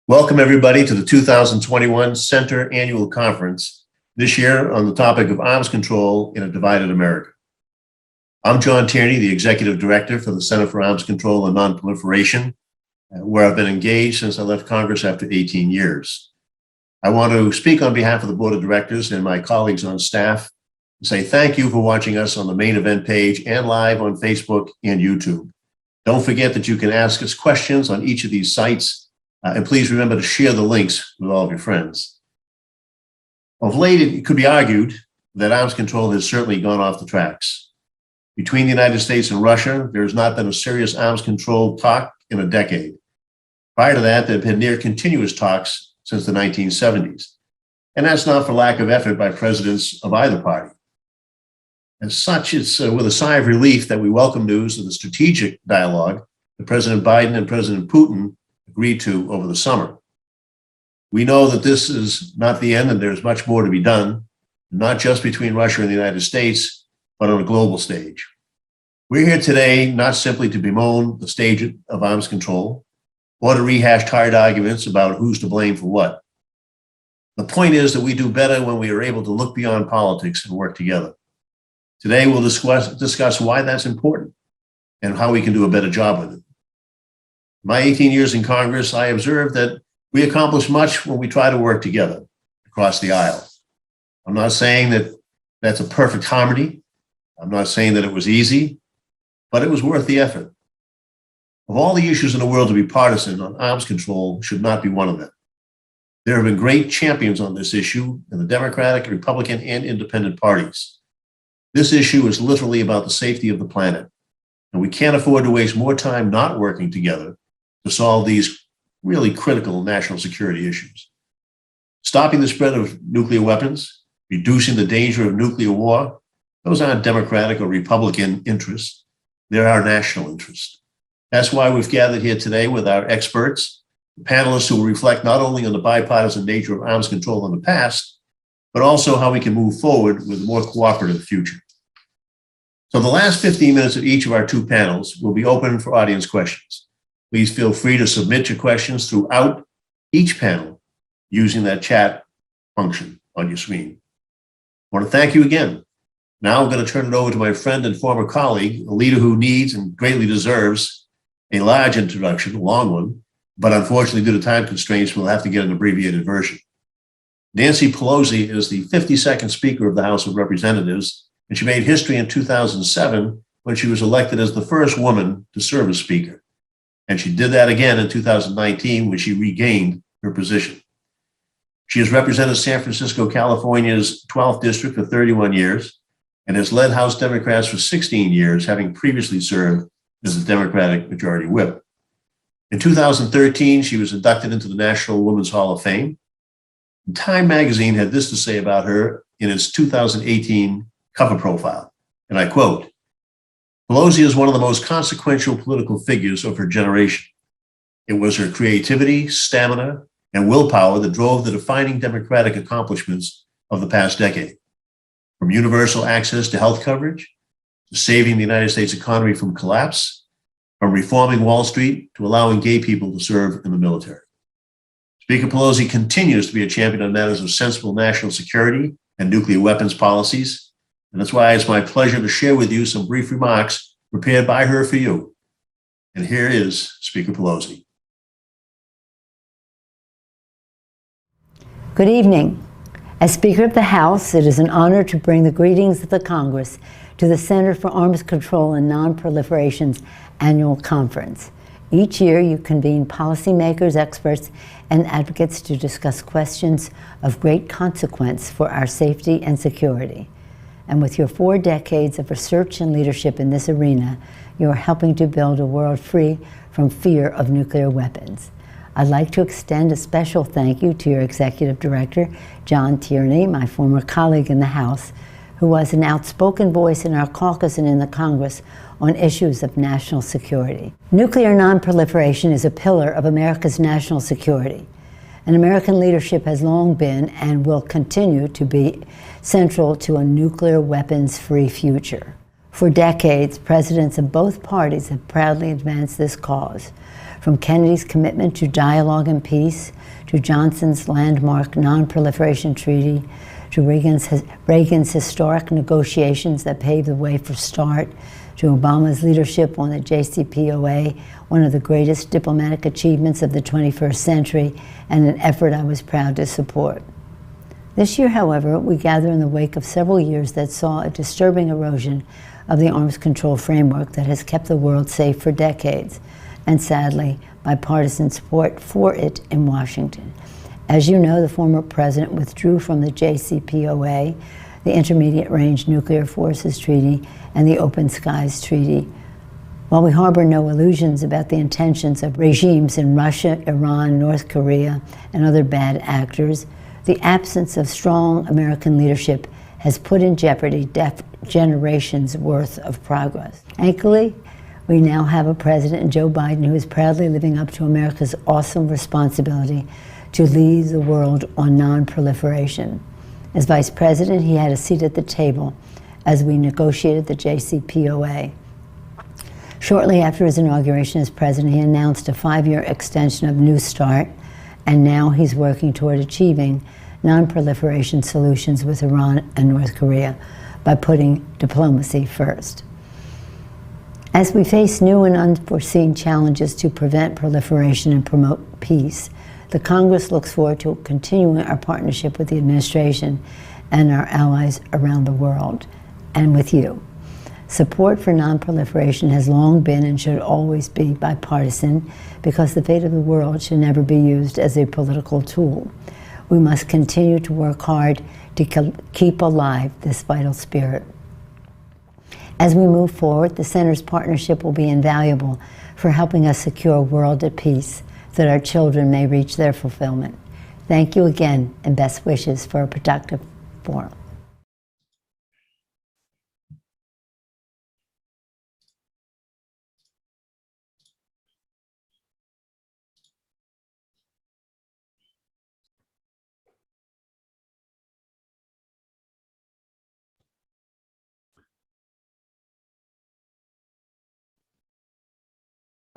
Welcome, everybody, to the 2021 Center Annual Conference, this year on the topic of arms control in a divided America. I'm John Tierney, the Executive Director for the Center for Arms Control and Non-Proliferation, where I've been engaged since I left Congress after 18 years. I want to speak on behalf of the Board of Directors and my colleagues on staff and say thank you for watching us on the main event page and live on Facebook and YouTube. Don't forget that you can ask us questions on each of these sites. And please remember to share the links with all of your friends. Of late, it could be argued that arms control has certainly gone off the tracks. Between the United States and Russia, there has not been a serious arms control talk in a decade. Prior to that, there have been near continuous talks since the 1970s. And that's not for lack of effort by presidents of either party. As such, it's with a sigh of relief that we welcome news of the strategic dialogue that President Biden and President Putin agreed to over the summer. We know that this is not the end and there's much more to be done, not just between Russia and the United States, but on a global stage. We're here today not simply to bemoan the stage of arms control or to rehash tired arguments about who's to blame for what. The point is that we do better when we are able to look beyond politics and work together. Today, we'll discuss why that's important and how we can do a better job with it. My 18 years in Congress, I observed that we accomplish much when we try to work together across the aisle. I'm not saying that that's a perfect harmony. I'm not saying that it was easy, but it was worth the effort. Of all the issues in the world to be partisan, on arms control should not be one of them. There have been great champions on this issue in the Democratic, Republican, and Independent parties. This issue is literally about the safety of the planet, and we can't afford to waste more time not working together to solve these really critical national security issues. Stopping the spread of nuclear weapons, reducing the danger of nuclear war, those aren't Democratic or Republican interests. They're our national interests. That's why we've gathered here today with our experts, panelists who will reflect not only on the bipartisan nature of arms control in the past, but also how we can move forward with a more cooperative future. So the last 15 minutes of each of our two panels will be open for audience questions. Please feel free to submit your questions throughout each panel using that chat function on your screen. I want to thank you again. Now I'm going to turn it over to my friend and former colleague, a leader who needs and greatly deserves a large introduction, a long one, but unfortunately due to time constraints, we'll have to get an abbreviated version. Nancy Pelosi is the 52nd Speaker of the House of Representatives, and she made history in 2007 when she was elected as the first woman to serve as Speaker. And she did that again in 2019 when she regained her position. She has represented San Francisco, California's 12th district for 31 years and has led House Democrats for 16 years, having previously served as the Democratic Majority Whip. In 2013, she was inducted into the National Women's Hall of Fame. Time magazine had this to say about her in its 2018 cover profile, and I quote, "Pelosi is one of the most consequential political figures of her generation. It was her creativity, stamina, and willpower that drove the defining democratic accomplishments of the past decade. From universal access to health coverage, to saving the United States economy from collapse, from reforming Wall Street to allowing gay people to serve in the military. Speaker Pelosi continues to be a champion on matters of sensible national security and nuclear weapons policies. And that's why it's my pleasure to share with you some brief remarks prepared by her for you. And here is Speaker Pelosi." Good evening. As Speaker of the House, it is an honor to bring the greetings of the Congress to the Center for Arms Control and Non-Proliferation's annual conference. Each year, you convene policymakers, experts, and advocates to discuss questions of great consequence for our safety and security. And with your 4 decades of research and leadership in this arena, you are helping to build a world free from fear of nuclear weapons. I'd like to extend a special thank you to your Executive Director, John Tierney, my former colleague in the House, who was an outspoken voice in our caucus and in the Congress on issues of national security. Nuclear non-proliferation is a pillar of America's national security. And American leadership has long been and will continue to be central to a nuclear weapons-free future. For decades, presidents of both parties have proudly advanced this cause, from Kennedy's commitment to dialogue and peace, to Johnson's landmark Non-Proliferation Treaty, to Reagan's historic negotiations that paved the way for START, to Obama's leadership on the JCPOA, one of the greatest diplomatic achievements of the 21st century, and an effort I was proud to support. This year, however, we gather in the wake of several years that saw a disturbing erosion of the arms control framework that has kept the world safe for decades, and sadly, bipartisan support for it in Washington. As you know, the former president withdrew from the JCPOA, the Intermediate Range Nuclear Forces Treaty, and the Open Skies Treaty. While we harbor no illusions about the intentions of regimes in Russia, Iran, North Korea, and other bad actors, the absence of strong American leadership has put in jeopardy generations' worth of progress. Thankfully, we now have a president, Joe Biden, who is proudly living up to America's awesome responsibility to lead the world on non-proliferation. As vice president, he had a seat at the table as we negotiated the JCPOA. Shortly after his inauguration as president, he announced a 5-year extension of New START, and now he's working toward achieving non-proliferation solutions with Iran and North Korea by putting diplomacy first. As we face new and unforeseen challenges to prevent proliferation and promote peace, the Congress looks forward to continuing our partnership with the administration and our allies around the world, and with you. Support for non-proliferation has long been and should always be bipartisan, because the fate of the world should never be used as a political tool. We must continue to work hard to keep alive this vital spirit. As we move forward, the Center's partnership will be invaluable for helping us secure a world at peace, so that our children may reach their fulfillment. Thank you again, and best wishes for a productive forum.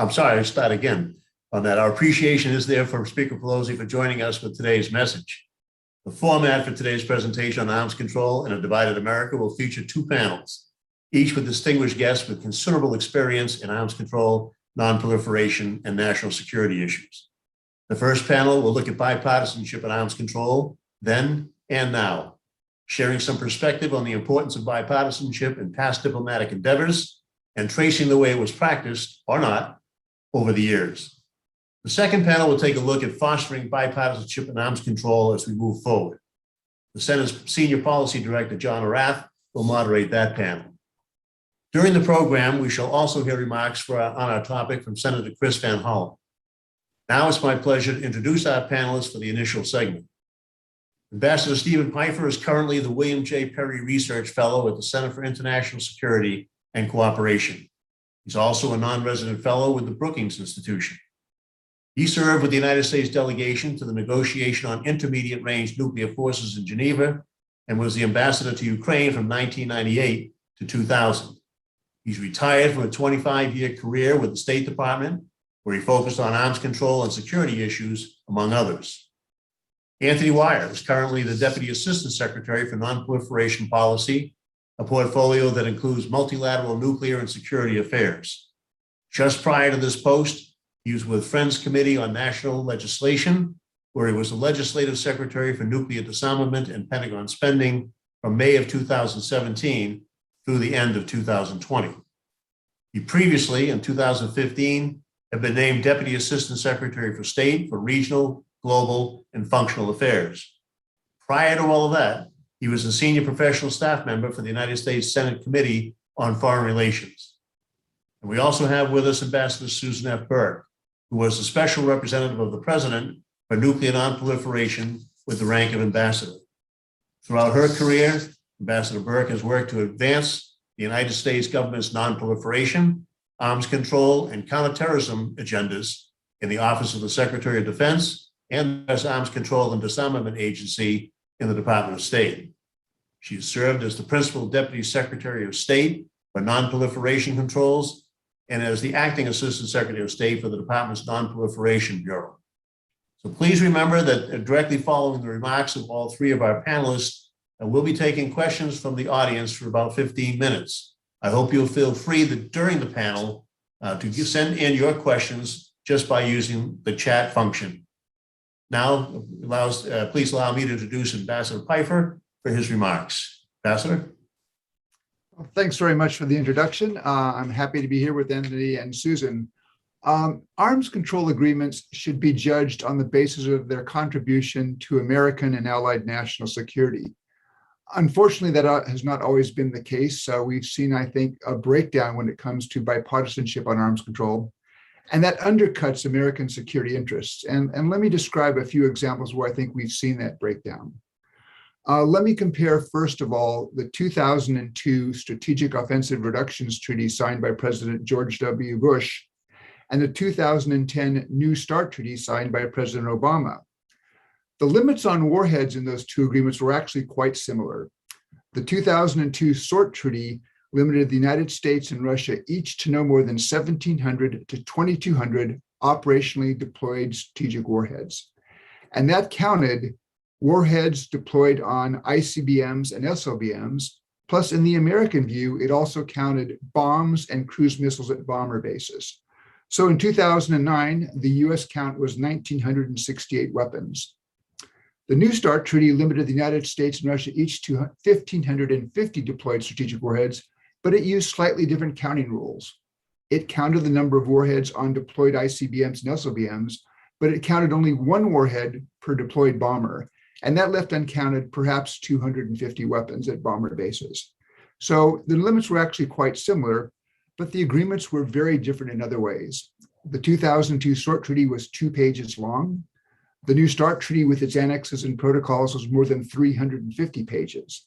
I'm sorry, I'll start again on that. Our appreciation is there for Speaker Pelosi for joining us with today's message. The format for today's presentation on arms control in a divided America will feature 2 panels, each with distinguished guests with considerable experience in arms control, non-proliferation, and national security issues. The first panel will look at bipartisanship in arms control, then and now, sharing some perspective on the importance of bipartisanship in past diplomatic endeavors and tracing the way it was practiced, or not, over the years. The second panel will take a look at fostering bipartisanship in arms control as we move forward. The Senate's Senior Policy Director, John Arath, will moderate that panel. During the program, we shall also hear remarks on our topic from Senator Chris Van Hollen. Now it's my pleasure to introduce our panelists for the initial segment. Ambassador Stephen Pifer is currently the William J. Perry Research Fellow at the Center for International Security and Cooperation. He's also a non-resident fellow with the Brookings Institution. He served with the United States delegation to the negotiation on intermediate range nuclear forces in Geneva and was the ambassador to Ukraine from 1998 to 2000. He's retired from a 25-year career with the State Department, where he focused on arms control and security issues, among others. Anthony Wier is currently the Deputy Assistant Secretary for Non-Proliferation Policy, a portfolio that includes multilateral nuclear and security affairs. Just prior to this post, he was with Friends Committee on National Legislation, where he was the Legislative Secretary for Nuclear Disarmament and Pentagon Spending from May of 2017 through the end of 2020. He previously, in 2015, had been named Deputy Assistant Secretary for State for Regional, Global, and Functional Affairs. Prior to all of that, he was a senior professional staff member for the United States Senate Committee on Foreign Relations. And we also have with us Ambassador Susan F. Burk, who was the special representative of the President for nuclear non-proliferation with the rank of ambassador. Throughout her career, Ambassador Burk has worked to advance the United States government's non-proliferation, arms control, and counterterrorism agendas in the Office of the Secretary of Defense and the U.S. Arms Control and Disarmament Agency in the Department of State. She has served as the Principal Deputy Secretary of State for Non-Proliferation Controls and as the Acting Assistant Secretary of State for the Department's Non-Proliferation Bureau. So please remember that directly following the remarks of all three of our panelists, we'll be taking questions from the audience for about 15 minutes. I hope you'll feel free that during the panel to send in your questions just by using the chat function. Now, please allow me to introduce Ambassador Pifer for his remarks. Ambassador? Well, thanks very much for the introduction. I'm happy to be here with Anthony and Susan. Arms control agreements should be judged on the basis of their contribution to American and allied national security. Unfortunately, that has not always been the case. So we've seen, I think, a breakdown when it comes to bipartisanship on arms control, and that undercuts American security interests. And let me describe a few examples where I think we've seen that breakdown. Let me compare, first of all, the 2002 Strategic Offensive Reductions Treaty signed by President George W. Bush and the 2010 New START Treaty signed by President Obama. The limits on warheads in those two agreements were actually quite similar. The 2002 SORT Treaty limited the United States and Russia each to no more than 1,700 to 2,200 operationally deployed strategic warheads. And that counted warheads deployed on ICBMs and SLBMs, plus in the American view, it also counted bombs and cruise missiles at bomber bases. So in 2009, the US count was 1,968 weapons. The New START Treaty limited the United States and Russia each to 1,550 deployed strategic warheads, but it used slightly different counting rules. It counted the number of warheads on deployed ICBMs and SLBMs, but it counted only one warhead per deployed bomber, and that left uncounted perhaps 250 weapons at bomber bases. So the limits were actually quite similar, but the agreements were very different in other ways. The 2002 SORT Treaty was 2 pages long. The New START Treaty with its annexes and protocols was more than 350 pages.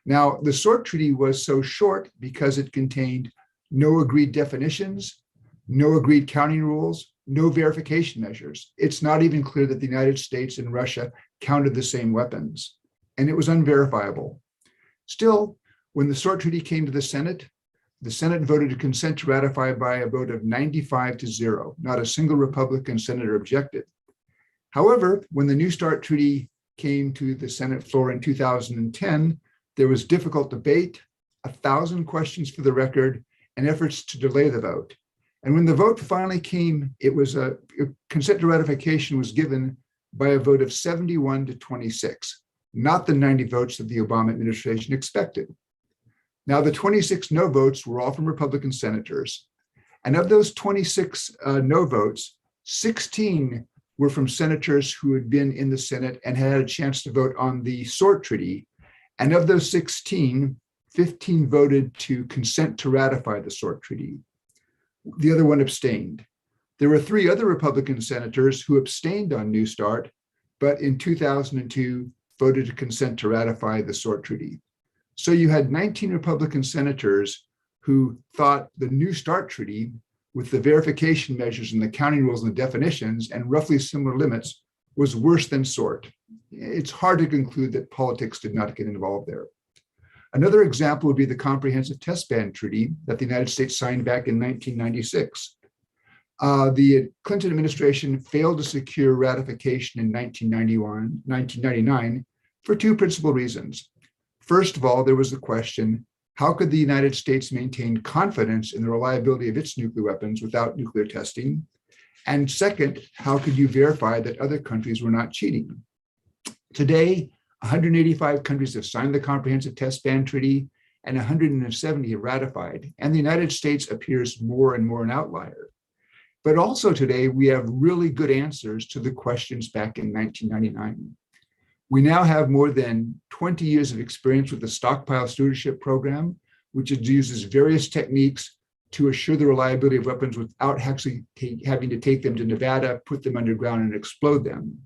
Now, the SORT Treaty was so short because it contained no agreed definitions, no agreed counting rules, no verification measures. It's not even clear that the United States and Russia counted the same weapons, and it was unverifiable. Still, when the SORT Treaty came to the Senate voted to consent to ratify by a vote of 95-0. Not a single Republican senator objected. However, when the New START Treaty came to the Senate floor in 2010, there was difficult debate, 1,000 questions for the record, and efforts to delay the vote. And when the vote finally came, it was a consent to ratification was given by a vote of 71-26, not the 90 votes that the Obama administration expected. Now, the 26 no votes were all from Republican senators. And of those 26 no votes, 16 were from senators who had been in the Senate and had a chance to vote on the SORT Treaty. And of those 16, 15 voted to consent to ratify the SORT Treaty. The other one abstained. There were 3 other Republican senators who abstained on New START, but in 2002 voted to consent to ratify the SORT Treaty. So you had 19 Republican senators who thought the New START Treaty, with the verification measures and the counting rules and the definitions and roughly similar limits, was worse than SORT. It's hard to conclude that politics did not get involved there. Another example would be the Comprehensive Test Ban Treaty that the United States signed back in 1996. The Clinton administration failed to secure ratification in 1999 for 2 principal reasons. First of all, there was the question, how could the United States maintain confidence in the reliability of its nuclear weapons without nuclear testing? And second, how could you verify that other countries were not cheating? Today, 185 countries have signed the Comprehensive Test Ban Treaty and 170 have ratified, and the United States appears more and more an outlier. But also today, we have really good answers to the questions back in 1999. We now have more than 20 years of experience with the Stockpile Stewardship Program, which uses various techniques to assure the reliability of weapons without actually having to take them to Nevada, put them underground, and explode them.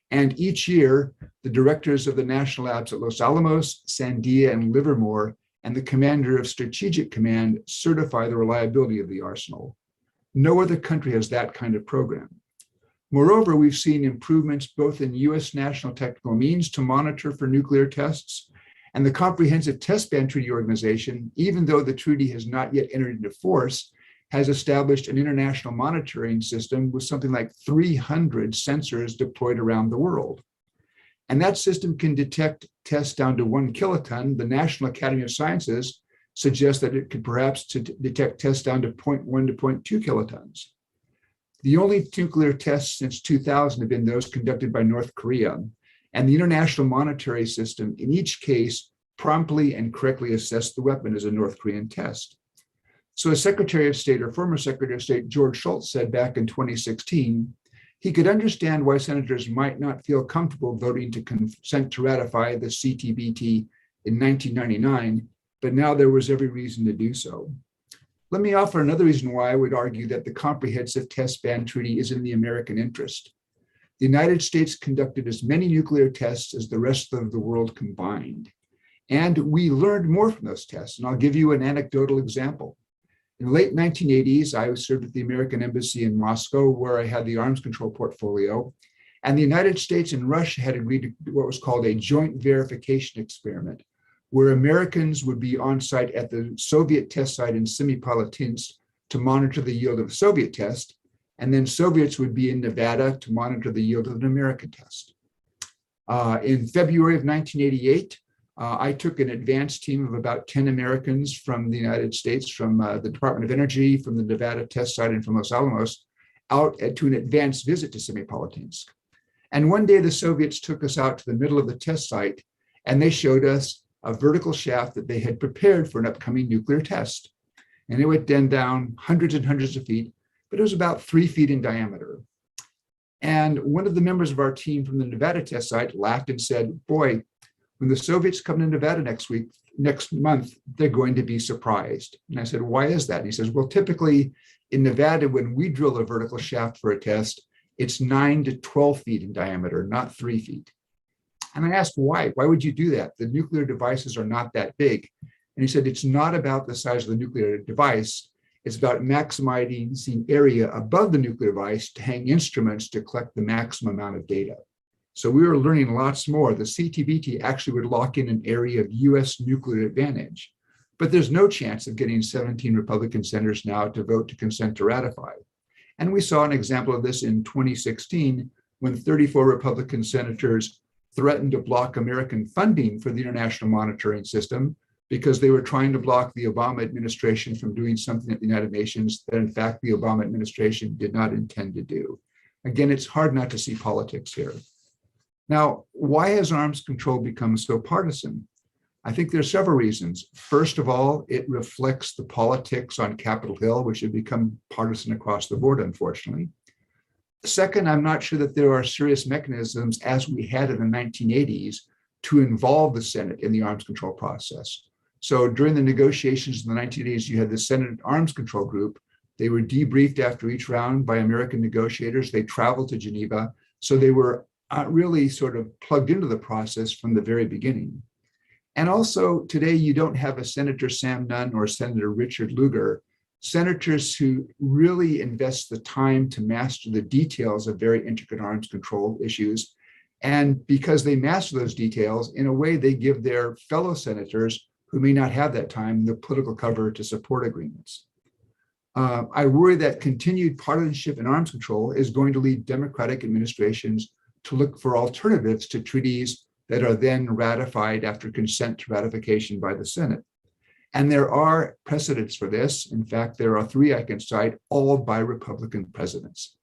And each year, the directors of the national labs at Los Alamos, Sandia, and Livermore, and the commander of Strategic Command certify the reliability of the arsenal. No other country has that kind of program. Moreover, we've seen improvements both in U.S. national technical means to monitor for nuclear tests And the Comprehensive Test Ban Treaty Organization, even though the treaty has not yet entered into force, has established an international monitoring system with something like 300 sensors deployed around the world. And that system can detect tests down to 1 kiloton. The National Academy of Sciences suggests that it could perhaps detect tests down to 0.1 to 0.2 kilotons. The only nuclear tests since 2000 have been those conducted by North Korea, and the international monetary system in each case promptly and correctly assessed the weapon as a North Korean test. So as Secretary of State, or former Secretary of State, George Shultz said back in 2016, he could understand why senators might not feel comfortable voting to consent to ratify the CTBT in 1999, but now there was every reason to do so. Let me offer another reason why I would argue that the Comprehensive Test Ban Treaty is in the American interest. The United States conducted as many nuclear tests as the rest of the world combined. And we learned more from those tests. And I'll give you an anecdotal example. In the late 1980s, I served at the American Embassy in Moscow, where I had the arms control portfolio. And the United States and Russia had agreed to do what was called a joint verification experiment, where Americans would be on site at the Soviet test site in Semipalatinsk to monitor the yield of a Soviet test, and then Soviets would be in Nevada to monitor the yield of an American test. In February of 1988, I took an advanced team of about 10 Americans from the United States, from the Department of Energy, from the Nevada test site, and from Los Alamos, out to an advanced visit to Semipalatinsk. And one day the Soviets took us out to the middle of the test site, and they showed us a vertical shaft that they had prepared for an upcoming nuclear test. And it went down hundreds and hundreds of feet, but it was about 3 feet in diameter. And one of the members of our team from the Nevada test site laughed and said, boy, when the Soviets come to Nevada next month, they're going to be surprised. And I said, why is that? And he says, well, typically in Nevada, when we drill a vertical shaft for a test, it's 9 to 12 feet in diameter, not 3 feet. And I asked why? Why would you do that? The nuclear devices are not that big. And he said, it's not about the size of the nuclear device. It's about maximizing area above the nuclear device to hang instruments to collect the maximum amount of data. So we were learning lots more. The CTBT actually would lock in an area of US nuclear advantage. But there's no chance of getting 17 Republican senators now to vote to consent to ratify. And we saw an example of this in 2016 when 34 Republican senators threatened to block American funding for the international monitoring system because they were trying to block the Obama administration from doing something at the United Nations that in fact the Obama administration did not intend to do. Again, it's hard not to see politics here. Now, why has arms control become so partisan? I think there are several reasons. First of all, it reflects the politics on Capitol Hill, which have become partisan across the board, unfortunately. Second, I'm not sure that there are serious mechanisms, as we had in the 1980s, to involve the Senate in the arms control process. So during the negotiations in the 1980s, you had the Senate Arms Control Group. They were debriefed after each round by American negotiators. They traveled to Geneva. So they were really sort of plugged into the process from the very beginning. And also today, you don't have a Senator Sam Nunn or Senator Richard Lugar, senators who really invest the time to master the details of very intricate arms control issues. And because they master those details, in a way, they give their fellow senators who may not have that time the political cover to support agreements. I worry that continued partisanship in arms control is going to lead Democratic administrations to look for alternatives to treaties that are then ratified after consent to ratification by the Senate. And there are precedents for this. In fact, there are 3 I can cite, all by Republican presidents.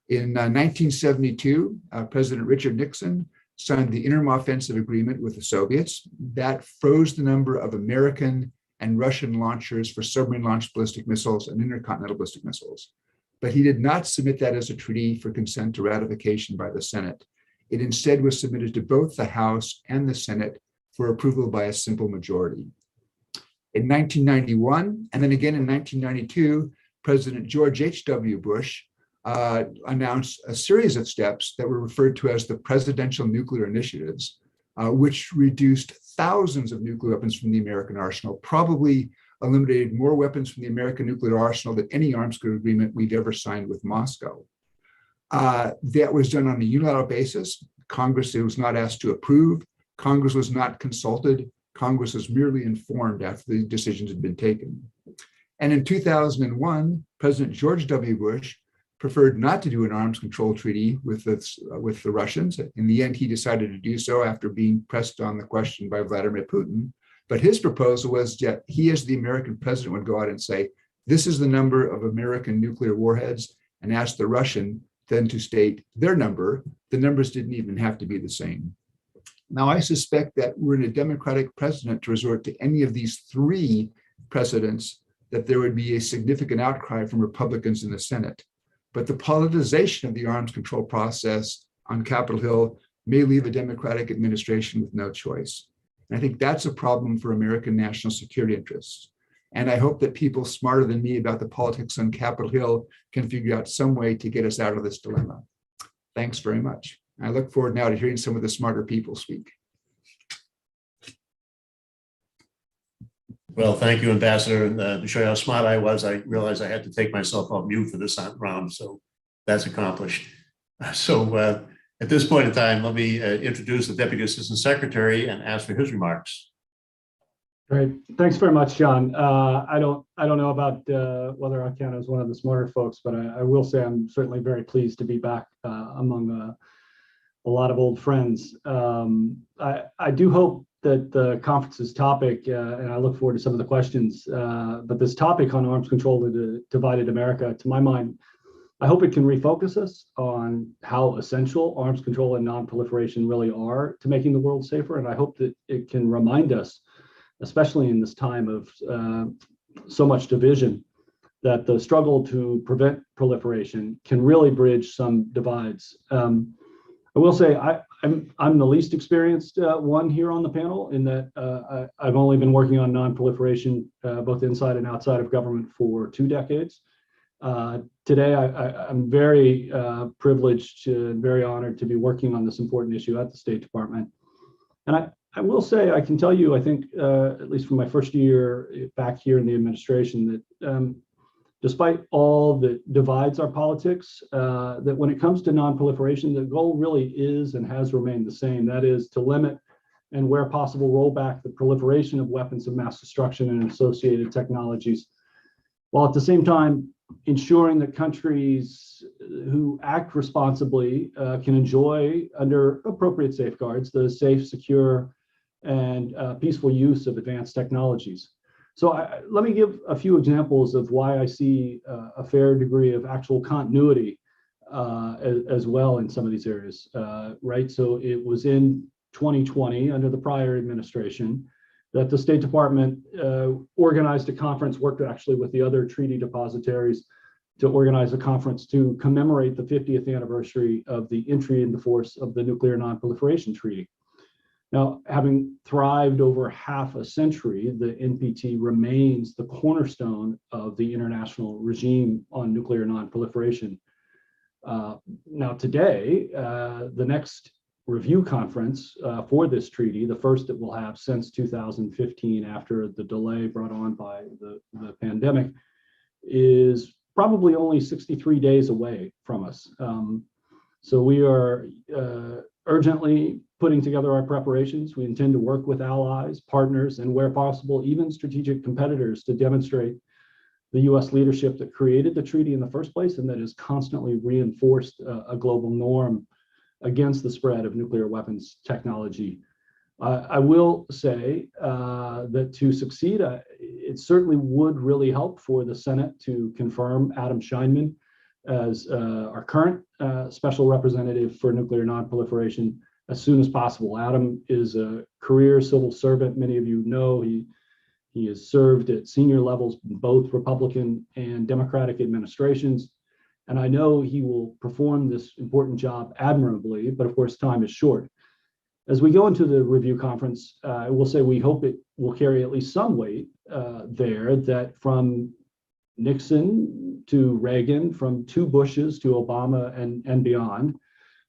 In 1972, President Richard Nixon signed the Interim Offensive Agreement with the Soviets that froze the number of American and Russian launchers for submarine-launched ballistic missiles and intercontinental ballistic missiles. But he did not submit that as a treaty for consent to ratification by the Senate. It instead was submitted to both the House and the Senate for approval by a simple majority. In 1991, and then again in 1992, President George H.W. Bush announced a series of steps that were referred to as the Presidential Nuclear Initiatives, which reduced thousands of nuclear weapons from the American arsenal, probably eliminated more weapons from the American nuclear arsenal than any arms control agreement we've ever signed with Moscow. That was done on a unilateral basis. Congress was not asked to approve. Congress was not consulted. Congress was merely informed after the decisions had been taken. And in 2001, President George W. Bush preferred not to do an arms control treaty with the Russians. In the end, he decided to do so after being pressed on the question by Vladimir Putin. But his proposal was that he, as the American president, would go out and say, this is the number of American nuclear warheads, and ask the Russian then to state their number. The numbers didn't even have to be the same. Now, I suspect that we're in a Democratic precedent to resort to any of these three precedents, that there would be a significant outcry from Republicans in the Senate. But the politicization of the arms control process on Capitol Hill may leave a Democratic administration with no choice. And I think that's a problem for American national security interests. And I hope that people smarter than me about the politics on Capitol Hill can figure out some way to get us out of this dilemma. Thanks very much. I look forward now to hearing some of the smarter people speak. Well, thank you, Ambassador. And to show you how smart I was, I realized I had to take myself off mute for this round, so that's accomplished. So at this point in time, let me introduce the Deputy Assistant Secretary and ask for his remarks. Great. Thanks very much, John. I don't know about whether I count as one of the smarter folks, but I will say I'm certainly very pleased to be back among a lot of old friends. I do hope that the conference's topic, and I look forward to some of the questions, but this topic on arms control in a divided America, to my mind, I hope it can refocus us on how essential arms control and non-proliferation really are to making the world safer. And I hope that it can remind us, especially in this time of so much division, that the struggle to prevent proliferation can really bridge some divides. I will say I'm the least experienced one here on the panel, in that I've only been working on non-proliferation both inside and outside of government for 2 decades. Today, I'm very privileged and very honored to be working on this important issue at the State Department. And I will say, I can tell you, I think, at least from my first year back here in the administration, that despite all that divides our politics, that when it comes to non-proliferation, the goal really is and has remained the same. That is to limit and, where possible, roll back the proliferation of weapons of mass destruction and associated technologies, while at the same time ensuring that countries who act responsibly can enjoy, under appropriate safeguards, the safe, secure, and peaceful use of advanced technologies. So let me give a few examples of why I see a fair degree of actual continuity as well in some of these areas, right? So it was in 2020, under the prior administration, that the State Department organized a conference, worked actually with the other treaty depositories to organize a conference to commemorate the 50th anniversary of the entry into force of the Nuclear Non-Proliferation Treaty. Now, having thrived over half a century, the NPT remains the cornerstone of the international regime on nuclear non-proliferation. Now, today, the next review conference for this treaty, the first that we'll have since 2015, after the delay brought on by the pandemic, is probably only 63 days away from us. So we are urgently putting together our preparations. We intend to work with allies, partners, and, where possible, even strategic competitors, to demonstrate the U.S. leadership that created the treaty in the first place and that has constantly reinforced a global norm against the spread of nuclear weapons technology. I will say that to succeed, it certainly would really help for the Senate to confirm Adam Scheinman as our current special representative for nuclear non-proliferation as soon as possible. Adam is a career civil servant. Many of you know he has served at senior levels in both Republican and Democratic administrations. And I know he will perform this important job admirably, but of course, time is short. As we go into the review conference, I will say we hope it will carry at least some weight there, that from Nixon to Reagan, from 2 Bushes to Obama and beyond,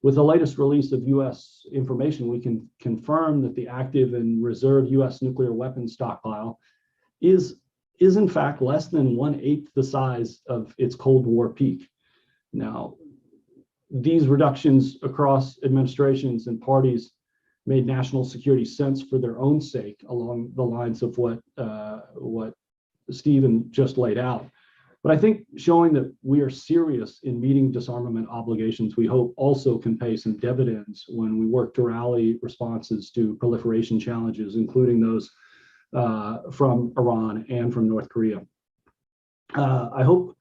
with the latest release of U.S. information, we can confirm that the active and reserve U.S. nuclear weapons stockpile is in fact less than 1/8 the size of its Cold War peak. Now, these reductions across administrations and parties made national security sense for their own sake, along the lines of what Stephen just laid out. But I think showing that we are serious in meeting disarmament obligations, we hope also can pay some dividends when we work to rally responses to proliferation challenges, including those from Iran and from North Korea. I hope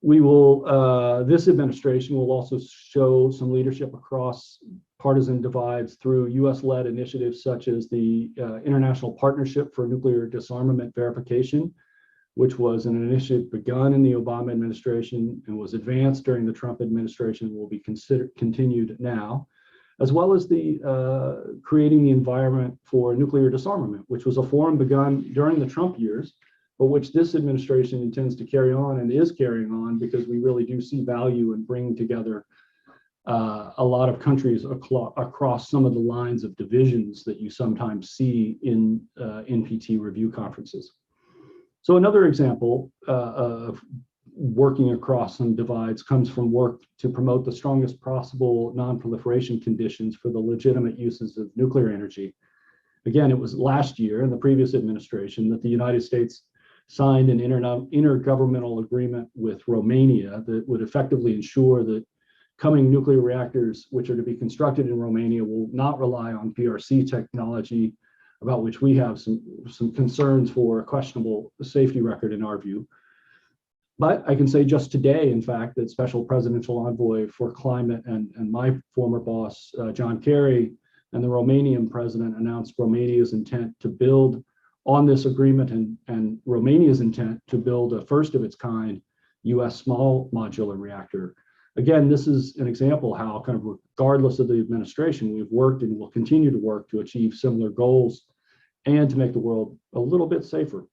we will, this administration will also show some leadership across partisan divides through US-led initiatives such as the International Partnership for Nuclear Disarmament Verification, which was an initiative begun in the Obama administration and was advanced during the Trump administration and will be continued now, as well as the creating the environment for nuclear disarmament, which was a forum begun during the Trump years, but which this administration intends to carry on and is carrying on, because we really do see value in bringing together a lot of countries across some of the lines of divisions that you sometimes see in NPT review conferences. So another example of working across some divides comes from work to promote the strongest possible non-proliferation conditions for the legitimate uses of nuclear energy. Again, it was last year in the previous administration that the United States signed an intergovernmental agreement with Romania that would effectively ensure that coming nuclear reactors, which are to be constructed in Romania, will not rely on PRC technology, about which we have some concerns for a questionable safety record in our view. But I can say just today, in fact, that Special Presidential Envoy for Climate and my former boss, John Kerry, and the Romanian president announced Romania's intent to build on this agreement and Romania's intent to build a first of its kind US small modular reactor. Again, this is an example how, kind of regardless of the administration, we've worked and will continue to work to achieve similar goals and to make the world a little bit safer.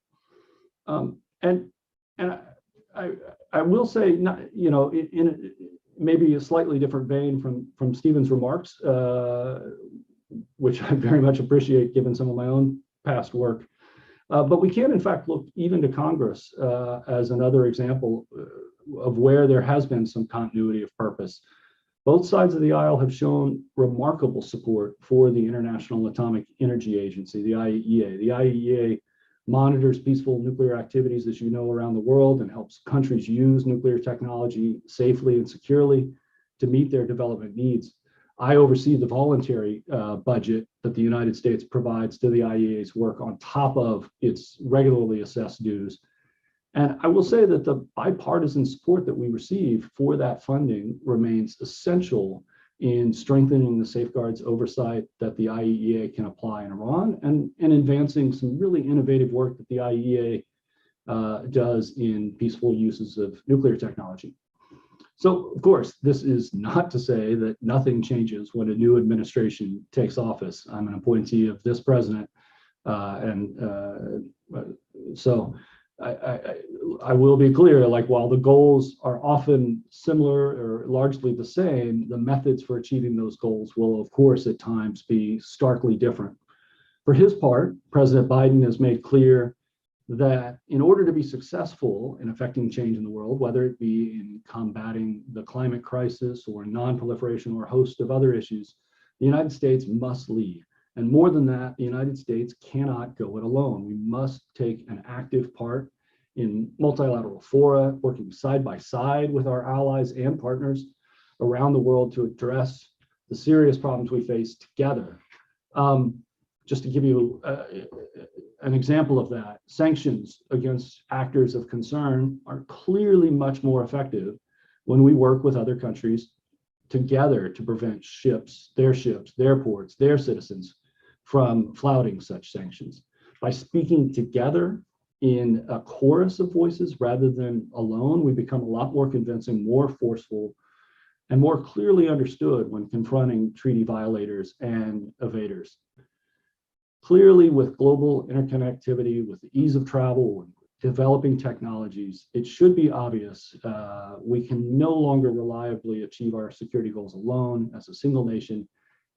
And I will say, not, you know, in maybe a slightly different vein from Stephen's remarks, which I very much appreciate given some of my own past work. But we can, in fact, look even to Congress as another example of where there has been some continuity of purpose. Both sides of the aisle have shown remarkable support for the International Atomic Energy Agency, the IAEA. The IAEA monitors peaceful nuclear activities, as you know, around the world and helps countries use nuclear technology safely and securely to meet their development needs. I oversee the voluntary budget that the United States provides to the IAEA's work on top of its regularly assessed dues. And I will say that the bipartisan support that we receive for that funding remains essential in strengthening the safeguards oversight that the IAEA can apply in Iran and advancing some really innovative work that the IAEA does in peaceful uses of nuclear technology. So, of course, this is not to say that nothing changes when a new administration takes office. I'm an appointee of this president, so I will be clear, like, while the goals are often similar or largely the same, the methods for achieving those goals will, of course, at times be starkly different. For his part, President Biden has made clear that in order to be successful in affecting change in the world, whether it be in combating the climate crisis or non-proliferation or a host of other issues, the United States must lead. And more than that, the United States cannot go it alone. We must take an active part in multilateral fora, working side by side with our allies and partners around the world to address the serious problems we face together. Just to give you an example of that, sanctions against actors of concern are clearly much more effective when we work with other countries together to prevent ships, their ports, their citizens from flouting such sanctions. By speaking together in a chorus of voices rather than alone, we become a lot more convincing, more forceful, and more clearly understood when confronting treaty violators and evaders. Clearly, with global interconnectivity, with the ease of travel, and developing technologies, it should be obvious we can no longer reliably achieve our security goals alone as a single nation,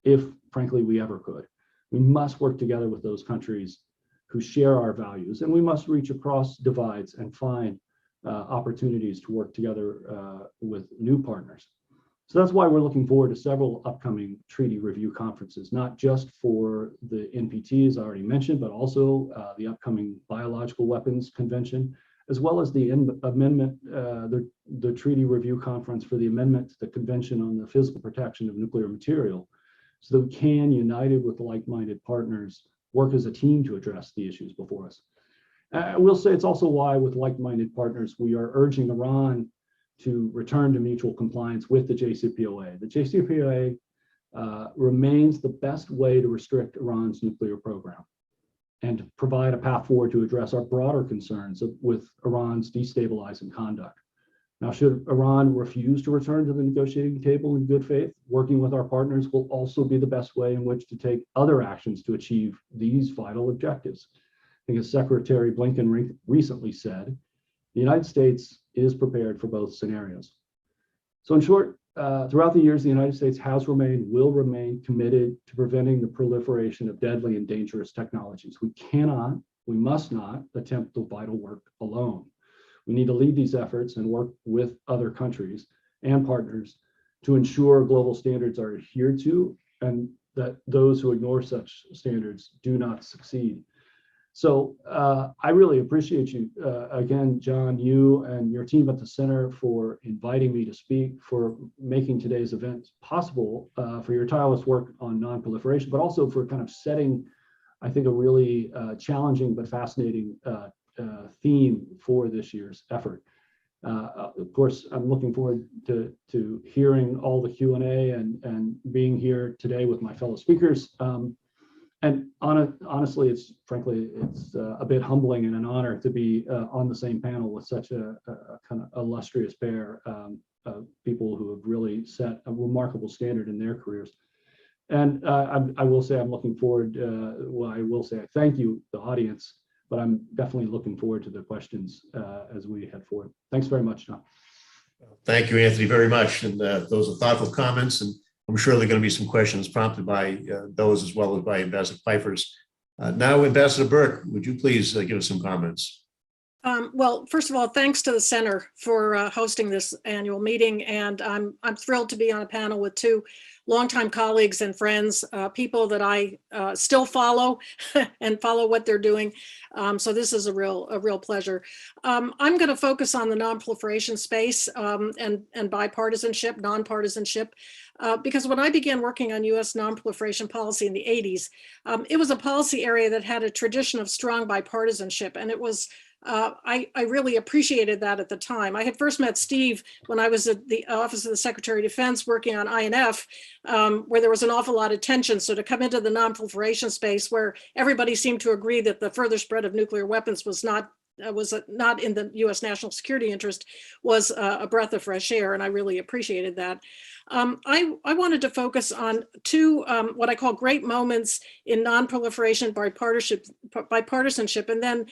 if frankly we ever could. We must work together with those countries who share our values, and we must reach across divides and find opportunities to work together with new partners. So that's why we're looking forward to several upcoming treaty review conferences, not just for the NPT, as I already mentioned, but also the upcoming Biological Weapons Convention, as well as the amendment, the treaty review conference for the amendment to the Convention on the Physical Protection of Nuclear Material, so that we can, united with like-minded partners, work as a team to address the issues before us. I will say it's also why, with like-minded partners, we are urging Iran to return to mutual compliance with the JCPOA. The JCPOA remains the best way to restrict Iran's nuclear program and to provide a path forward to address our broader concerns with Iran's destabilizing conduct. Now, should Iran refuse to return to the negotiating table in good faith, working with our partners will also be the best way in which to take other actions to achieve these vital objectives. I think as Secretary Blinken recently said, the United States is prepared for both scenarios. So in short, throughout the years, the United States has remained, will remain committed to preventing the proliferation of deadly and dangerous technologies. We must not attempt the vital work alone. We need to lead these efforts and work with other countries and partners to ensure global standards are adhered to and that those who ignore such standards do not succeed. So I really appreciate you, again, John, you and your team at the Center for inviting me to speak, for making today's event possible, for your tireless work on non-proliferation, but also for kind of setting, I think, a really challenging but fascinating theme for this year's effort. Of course, I'm looking forward to hearing all the Q&A and being here today with my fellow speakers. And honestly, it's a bit humbling and an honor to be on the same panel with such a kind of illustrious pair of people who have really set a remarkable standard in their careers. And I will say I'm looking forward, I will say I thank you, the audience, but I'm definitely looking forward to the questions as we head forward. Thanks very much, John. Thank you, Anthony, very much. And those are thoughtful comments, and I'm sure there are going to be some questions prompted by those as well as by Ambassador Pifer's. Now, Ambassador Burk, would you please give us some comments? Well, first of all, thanks to the Center for hosting this annual meeting, and I'm thrilled to be on a panel with two longtime colleagues and friends, people that I still follow and follow what they're doing. So this is a real pleasure. I'm going to focus on the non-proliferation space and bipartisanship, non-partisanship, because when I began working on U.S. non-proliferation policy in the 80s, it was a policy area that had a tradition of strong bipartisanship, and it was I really appreciated that at the time. I had first met Steve when I was at the Office of the Secretary of Defense working on INF, where there was an awful lot of tension. So to come into the non-proliferation space where everybody seemed to agree that the further spread of nuclear weapons was not in the U.S. national security interest was a breath of fresh air, and I really appreciated that. I wanted to focus on two what I call great moments in non-proliferation bipartisanship, and then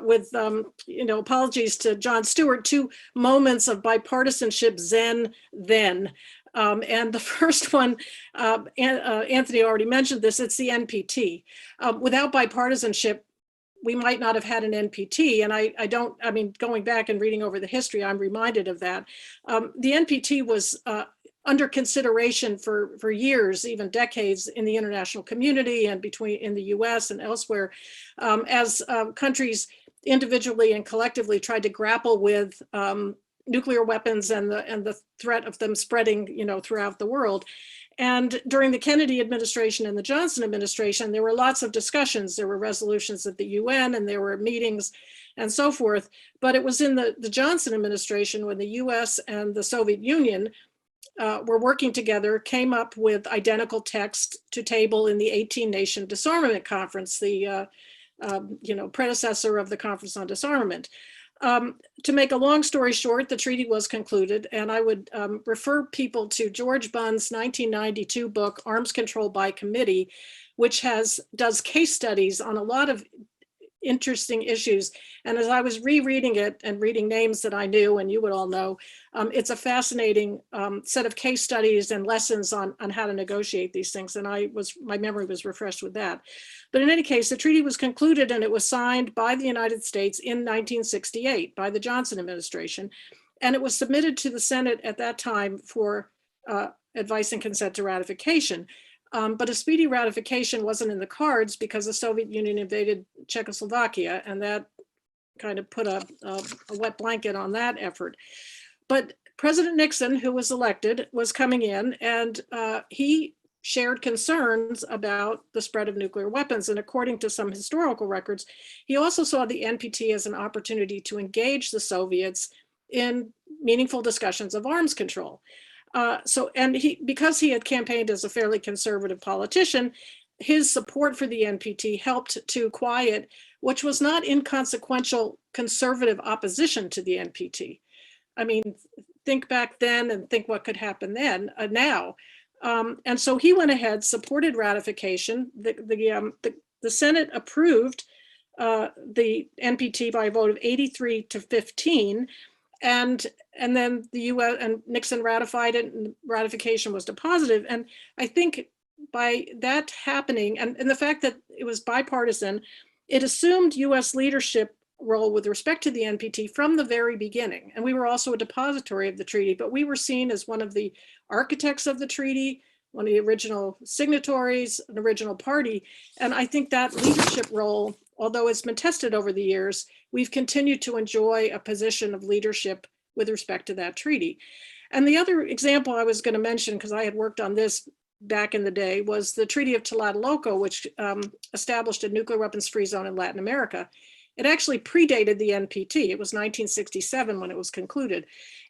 with apologies to John Stewart, two moments of bipartisanship zen then. And the first one, Anthony already mentioned this, it's the NPT. Without bipartisanship, we might not have had an NPT. And going back and reading over the history, I'm reminded of that. The NPT was under consideration for years, even decades, in the international community and in the US and elsewhere, as countries individually and collectively tried to grapple with nuclear weapons and the threat of them spreading, throughout the world. And during the Kennedy administration and the Johnson administration, there were lots of discussions. There were resolutions at the UN and there were meetings and so forth. But it was in the Johnson administration when the US and the Soviet Union were working together, came up with identical text to table in the 18-nation disarmament conference, the predecessor of the Conference on Disarmament. To make a long story short, the treaty was concluded, and I would refer people to George Bunn's 1992 book, Arms Control by Committee, which does case studies on a lot of interesting issues. And as I was rereading it and reading names that I knew and you would all know, it's a fascinating set of case studies and lessons on how to negotiate these things. And my memory was refreshed with that. But in any case, the treaty was concluded and it was signed by the United States in 1968 by the Johnson administration. And it was submitted to the Senate at that time for advice and consent to ratification. But a speedy ratification wasn't in the cards because the Soviet Union invaded Czechoslovakia, and that kind of put a wet blanket on that effort. But President Nixon, who was elected, was coming in, and he shared concerns about the spread of nuclear weapons. And according to some historical records, he also saw the NPT as an opportunity to engage the Soviets in meaningful discussions of arms control. Because he had campaigned as a fairly conservative politician, his support for the NPT helped to quiet, which was not inconsequential conservative opposition to the NPT. I mean, think back then and think what could happen then, now. And so he went ahead, supported ratification. The Senate approved the NPT by a vote of 83-15. And then the US and Nixon ratified it, and ratification was deposited. And I think by that happening, and the fact that it was bipartisan, it assumed US leadership role with respect to the NPT from the very beginning. And we were also a depository of the treaty, but we were seen as one of the architects of the treaty, one of the original signatories, an original party. And I think that leadership role, although it's been tested over the years, we've continued to enjoy a position of leadership with respect to that treaty. And the other example I was going to mention, because I had worked on this back in the day, was the Treaty of Tlatelolco, which established a nuclear weapons-free zone in Latin America. It actually predated the NPT. It was 1967 when it was concluded.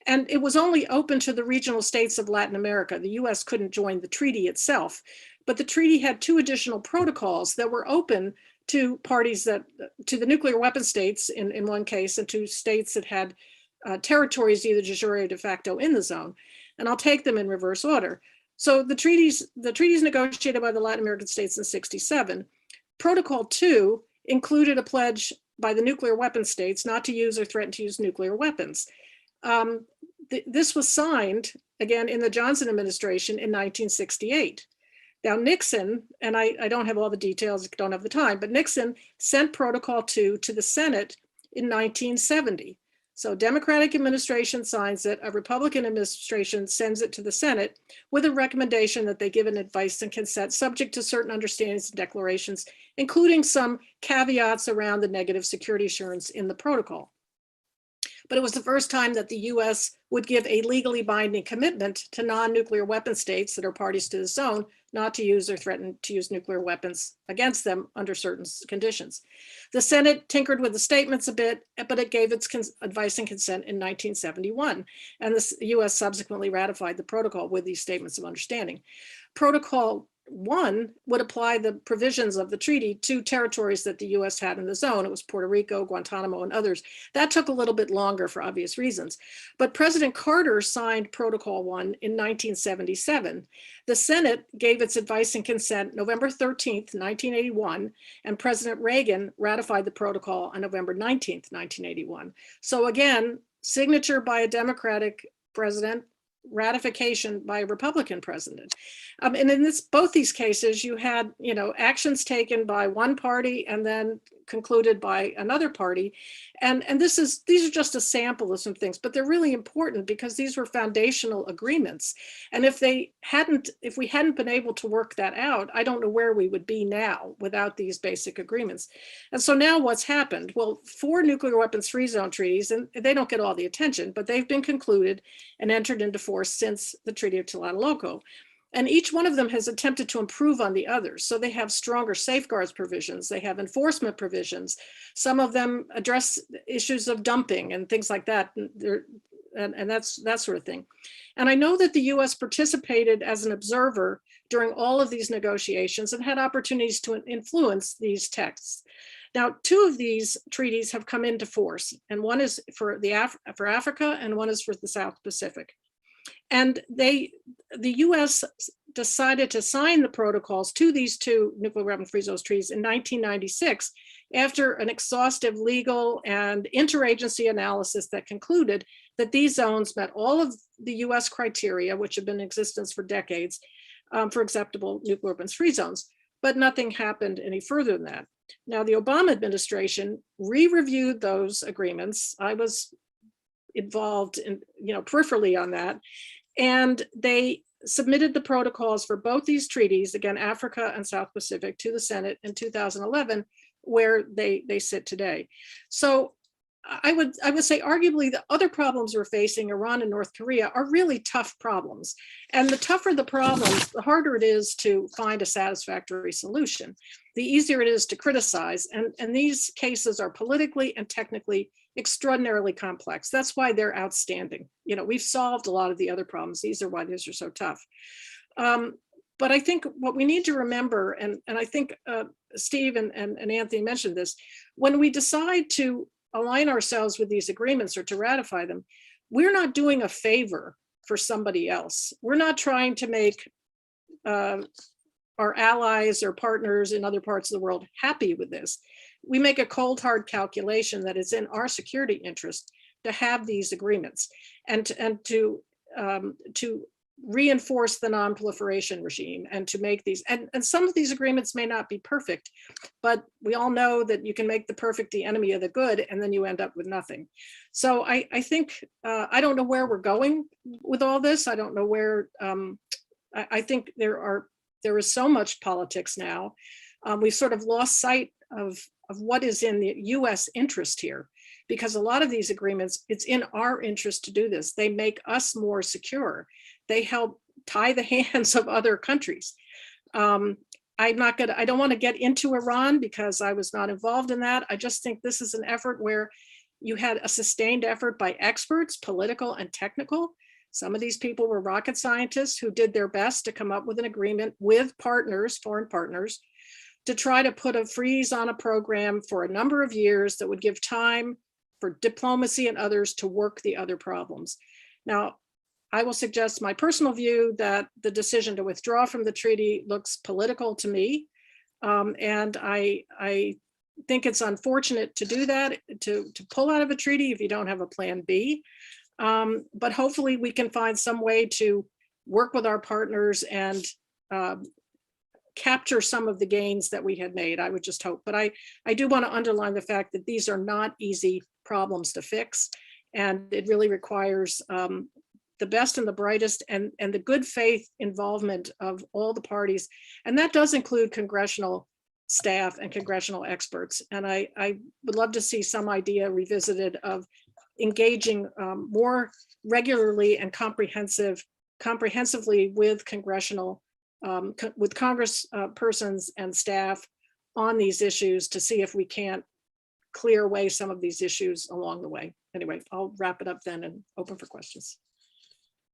And it was only open to the regional states of Latin America. The US couldn't join the treaty itself. But the treaty had 2 additional protocols that were open to parties to the nuclear weapon states in one case, and to states that had territories either de jure or de facto in the zone. And I'll take them in reverse order. So the treaties negotiated by the Latin American states in 1967. Protocol 2 included a pledge by the nuclear weapon states not to use or threaten to use nuclear weapons. This was signed, again, in the Johnson administration in 1968. Now Nixon, and I don't have all the details, don't have the time, but Nixon sent Protocol 2 to the Senate in 1970. So Democratic administration signs it, a Republican administration sends it to the Senate with a recommendation that they give an advice and consent subject to certain understandings and declarations, including some caveats around the negative security assurance in the protocol. But it was the first time that the US would give a legally binding commitment to non-nuclear weapon states that are parties to the zone not to use or threaten to use nuclear weapons against them under certain conditions. The Senate tinkered with the statements a bit, but it gave its advice and consent in 1971. And the US subsequently ratified the protocol with these statements of understanding. Protocol 1 would apply the provisions of the treaty to territories that the US had in the zone. It was Puerto Rico, Guantanamo, and others. That took a little bit longer for obvious reasons. But President Carter signed Protocol 1 in 1977. The Senate gave its advice and consent November 13th, 1981, and President Reagan ratified the protocol on November 19th, 1981. So again, signature by a Democratic president, ratification by a Republican president. And in both these cases, you had, actions taken by one party and then concluded by another party. And these are just a sample of some things, but they're really important because these were foundational agreements. And if we hadn't been able to work that out, I don't know where we would be now without these basic agreements. And so now what's happened? Well, 4 nuclear weapons free zone treaties, and they don't get all the attention, but they've been concluded and entered into force since the Treaty of Tlatelolco. And each one of them has attempted to improve on the others. So they have stronger safeguards provisions, they have enforcement provisions. Some of them address issues of dumping and things like that. And that's that sort of thing. And I know that the US participated as an observer during all of these negotiations and had opportunities to influence these texts. Now, 2 of these treaties have come into force, and one is for Africa and one is for the South Pacific. And the US decided to sign the protocols to these 2 nuclear weapon-free zones treaties in 1996 after an exhaustive legal and interagency analysis that concluded that these zones met all of the US criteria, which have been in existence for decades, for acceptable nuclear weapons-free zones. But nothing happened any further than that. Now, the Obama administration re-reviewed those agreements. I was involved in, peripherally on that. And they submitted the protocols for both these treaties, again, Africa and South Pacific, to the Senate in 2011, where they sit today. So I would say arguably the other problems we're facing, Iran and North Korea, are really tough problems. And the tougher the problems, the harder it is to find a satisfactory solution. The easier it is to criticize. And these cases are politically and technically extraordinarily complex. That's why they're outstanding. You know, we've solved a lot of the other problems. These are why these are so tough. But I think what we need to remember, and I think Steve and Anthony mentioned this, when we decide to align ourselves with these agreements or to ratify them, we're not doing a favor for somebody else. We're not trying to make our allies or partners in other parts of the world happy with this. We make a cold, hard calculation that it's in our security interest to have these agreements and to reinforce the non-proliferation regime and to make these, and some of these agreements may not be perfect, but we all know that you can make the perfect the enemy of the good, and then you end up with nothing. So I think, I don't know where we're going with all this. I don't know where, I think there is so much politics now. We've sort of lost sight of what is in the US interest here, because a lot of these agreements, it's in our interest to do this. They make us more secure. They help tie the hands of other countries. I don't want to get into Iran because I was not involved in that. I just think this is an effort where you had a sustained effort by experts, political and technical. Some of these people were rocket scientists who did their best to come up with an agreement with partners, foreign partners, to try to put a freeze on a program for a number of years that would give time for diplomacy and others to work the other problems. Now, I will suggest my personal view that the decision to withdraw from the treaty looks political to me. And I think it's unfortunate to do that, to pull out of a treaty if you don't have a plan B. But hopefully we can find some way to work with our partners and capture some of the gains that we had made. I would just hope. But I do want to underline the fact that these are not easy problems to fix. And it really requires the best and the brightest and the good faith involvement of all the parties. And that does include congressional staff and congressional experts. And I would love to see some idea revisited of engaging more regularly and comprehensively with congressional, with Congress persons and staff on these issues to see if we can't clear away some of these issues along the way. Anyway, I'll wrap it up then and open for questions.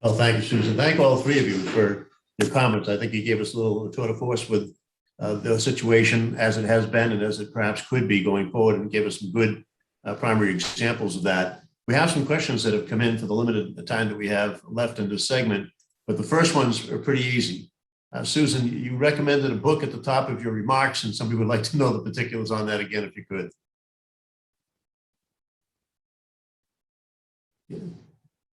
Well, thank you, Susan. Thank all three of you for your comments. I think you gave us a little tour de force with the situation as it has been and as it perhaps could be going forward, and gave us some good primary examples of that. We have some questions that have come in for the limited time that we have left in this segment, but the first ones are pretty easy. Susan, you recommended a book at the top of your remarks, and somebody would like to know the particulars on that again, if you could.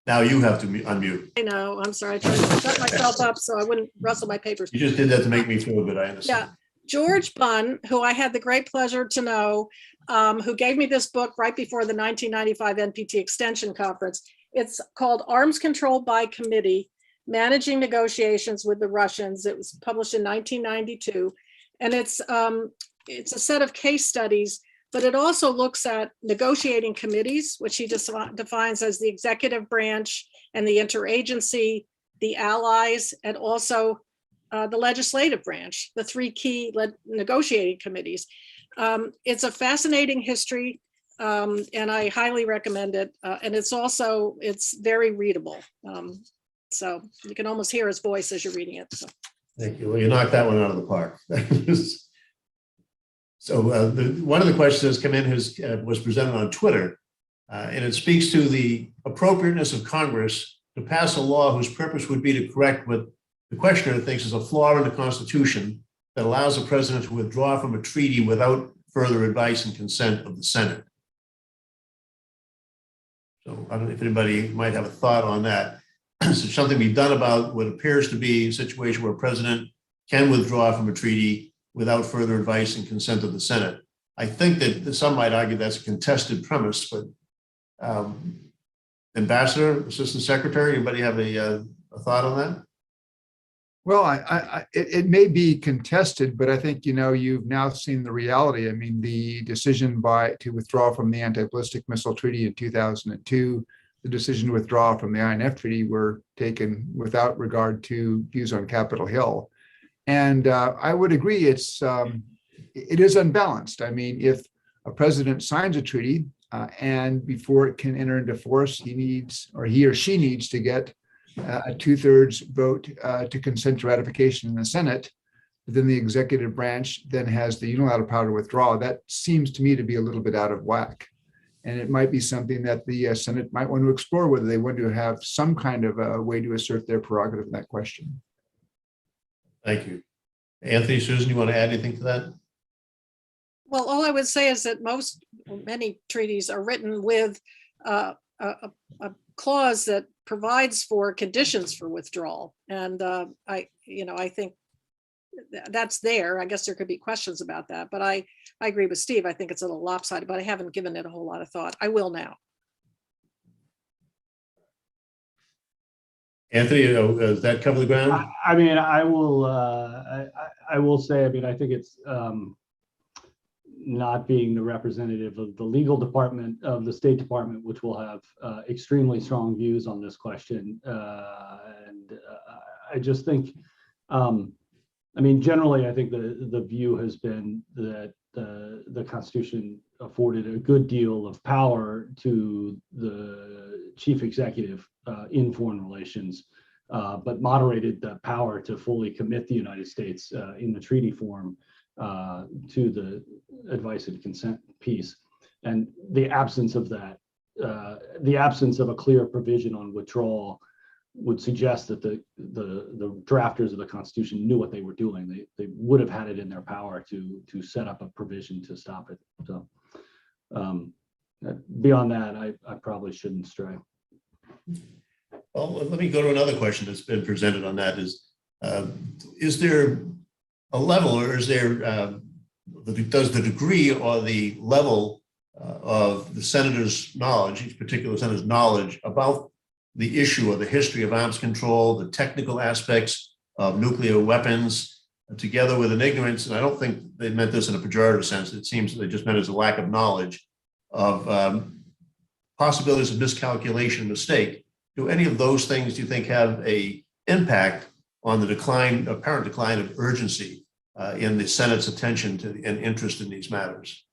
Now you have to unmute. I know, I'm sorry, I tried to shut myself up so I wouldn't rustle my papers. You just did that to make me feel good, I understand. Yeah, George Bunn, who I had the great pleasure to know, who gave me this book right before the 1995 NPT Extension Conference. It's called Arms Control by Committee, Managing Negotiations with the Russians. It was published in 1992. And it's a set of case studies, but it also looks at negotiating committees, which he just defines as the executive branch and the interagency, the allies, and also the legislative branch, the three key negotiating committees. It's a fascinating history, and I highly recommend it. And it's very readable. So you can almost hear his voice as you're reading it. So. Thank you. Well, you knocked that one out of the park. So one of the questions that's come in was presented on Twitter, and it speaks to the appropriateness of Congress to pass a law whose purpose would be to correct what the questioner thinks is a flaw in the Constitution that allows the president to withdraw from a treaty without further advice and consent of the Senate. So I don't know if anybody might have a thought on that. So something be done about what appears to be a situation where a president can withdraw from a treaty without further advice and consent of the Senate. I think that some might argue that's a contested premise, but Ambassador, Assistant Secretary, anybody have a thought on that? Well, it may be contested, but I think, you've now seen the reality. I mean, the decision to withdraw from the Anti-Ballistic Missile Treaty in 2002, the decision to withdraw from the INF Treaty were taken without regard to views on Capitol Hill. And I would agree it is unbalanced. I mean, if a president signs a treaty and before it can enter into force, he or she needs to get a 2/3 vote to consent to ratification in the Senate, but then the executive branch then has the unilateral power to withdraw. That seems to me to be a little bit out of whack. And it might be something that the Senate might want to explore, whether they want to have some kind of a way to assert their prerogative in that question. Thank you. Anthony, Susan, you want to add anything to that? Well, all I would say is that many treaties are written with a clause that provides for conditions for withdrawal. And I think that's there. I guess there could be questions about that, but I agree with Steve. I think it's a little lopsided, but I haven't given it a whole lot of thought. I will now. Anthony, does that cover the ground? I mean, I will. I will say. I mean, I think it's not being the representative of the legal department of the State Department, which will have extremely strong views on this question. And I just think, I mean, generally, I think the view has been that the Constitution afforded a good deal of power to the chief executive in foreign relations, but moderated the power to fully commit the United States in the treaty form to the advice and consent piece. And the absence of that, the absence of a clear provision on withdrawal would suggest that the drafters of the Constitution knew what they were doing. They would have had it in their power to set up a provision to stop it. So beyond that, I probably shouldn't stray. Well, let me go to another question that's been presented on that is there a level, or is there, does the degree or the level of the senator's knowledge, each particular senator's knowledge about the issue or the history of arms control, the technical aspects of nuclear weapons, together with an ignorance, and I don't think they meant this in a pejorative sense, it seems they just meant as a lack of knowledge of possibilities of miscalculation, mistake. Do any of those things, do you think, have an impact on the apparent decline of urgency in the Senate's attention to and interest in these matters?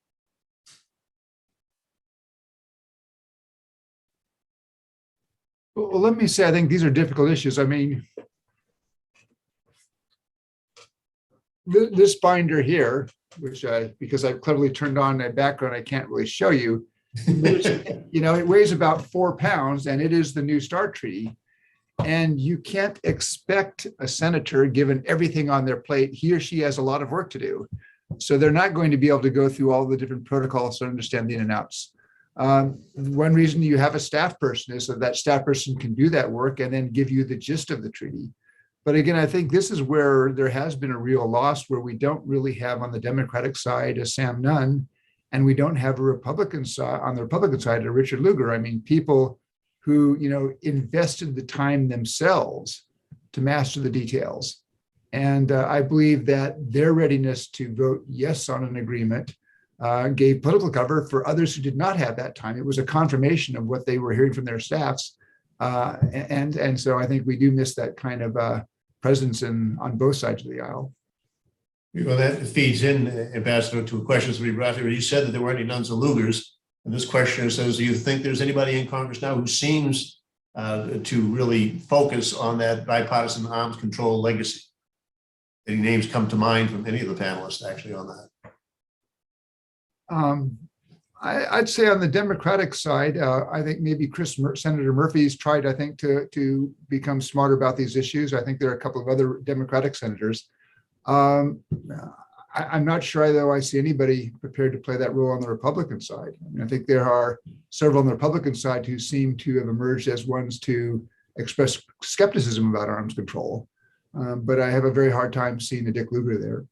Well, let me say, I think these are difficult issues. I mean, this binder here, which because I've cleverly turned on a background, I can't really show you. It weighs about 4 pounds, and it is the New START Treaty. And you can't expect a senator, given everything on their plate, he or she has a lot of work to do. So they're not going to be able to go through all the different protocols to understand the in and outs. One reason you have a staff person is so that staff person can do that work and then give you the gist of the treaty. But again, I think this is where there has been a real loss, where we don't really have on the Democratic side a Sam Nunn, and we don't have a Republican side, on the Republican side, a Richard Lugar. I mean, people who invested the time themselves to master the details. And I believe that their readiness to vote yes on an agreement gave political cover for others who did not have that time. It was a confirmation of what they were hearing from their staffs. And so I think we do miss that kind of presence on both sides of the aisle. Well, that feeds in, Ambassador, to a question that we brought here. You said that there weren't any Nunns or Lugars. And this questioner says, do you think there's anybody in Congress now who seems to really focus on that bipartisan arms control legacy? Any names come to mind from any of the panelists actually on that? I'd say on the Democratic side, I think maybe Senator Murphy's tried, I think, to become smarter about these issues. I think there are a couple of other Democratic senators. I'm not sure, though, I see anybody prepared to play that role on the Republican side. I mean, I think there are several on the Republican side who seem to have emerged as ones to express skepticism about arms control. But I have a very hard time seeing a Dick Lugar there.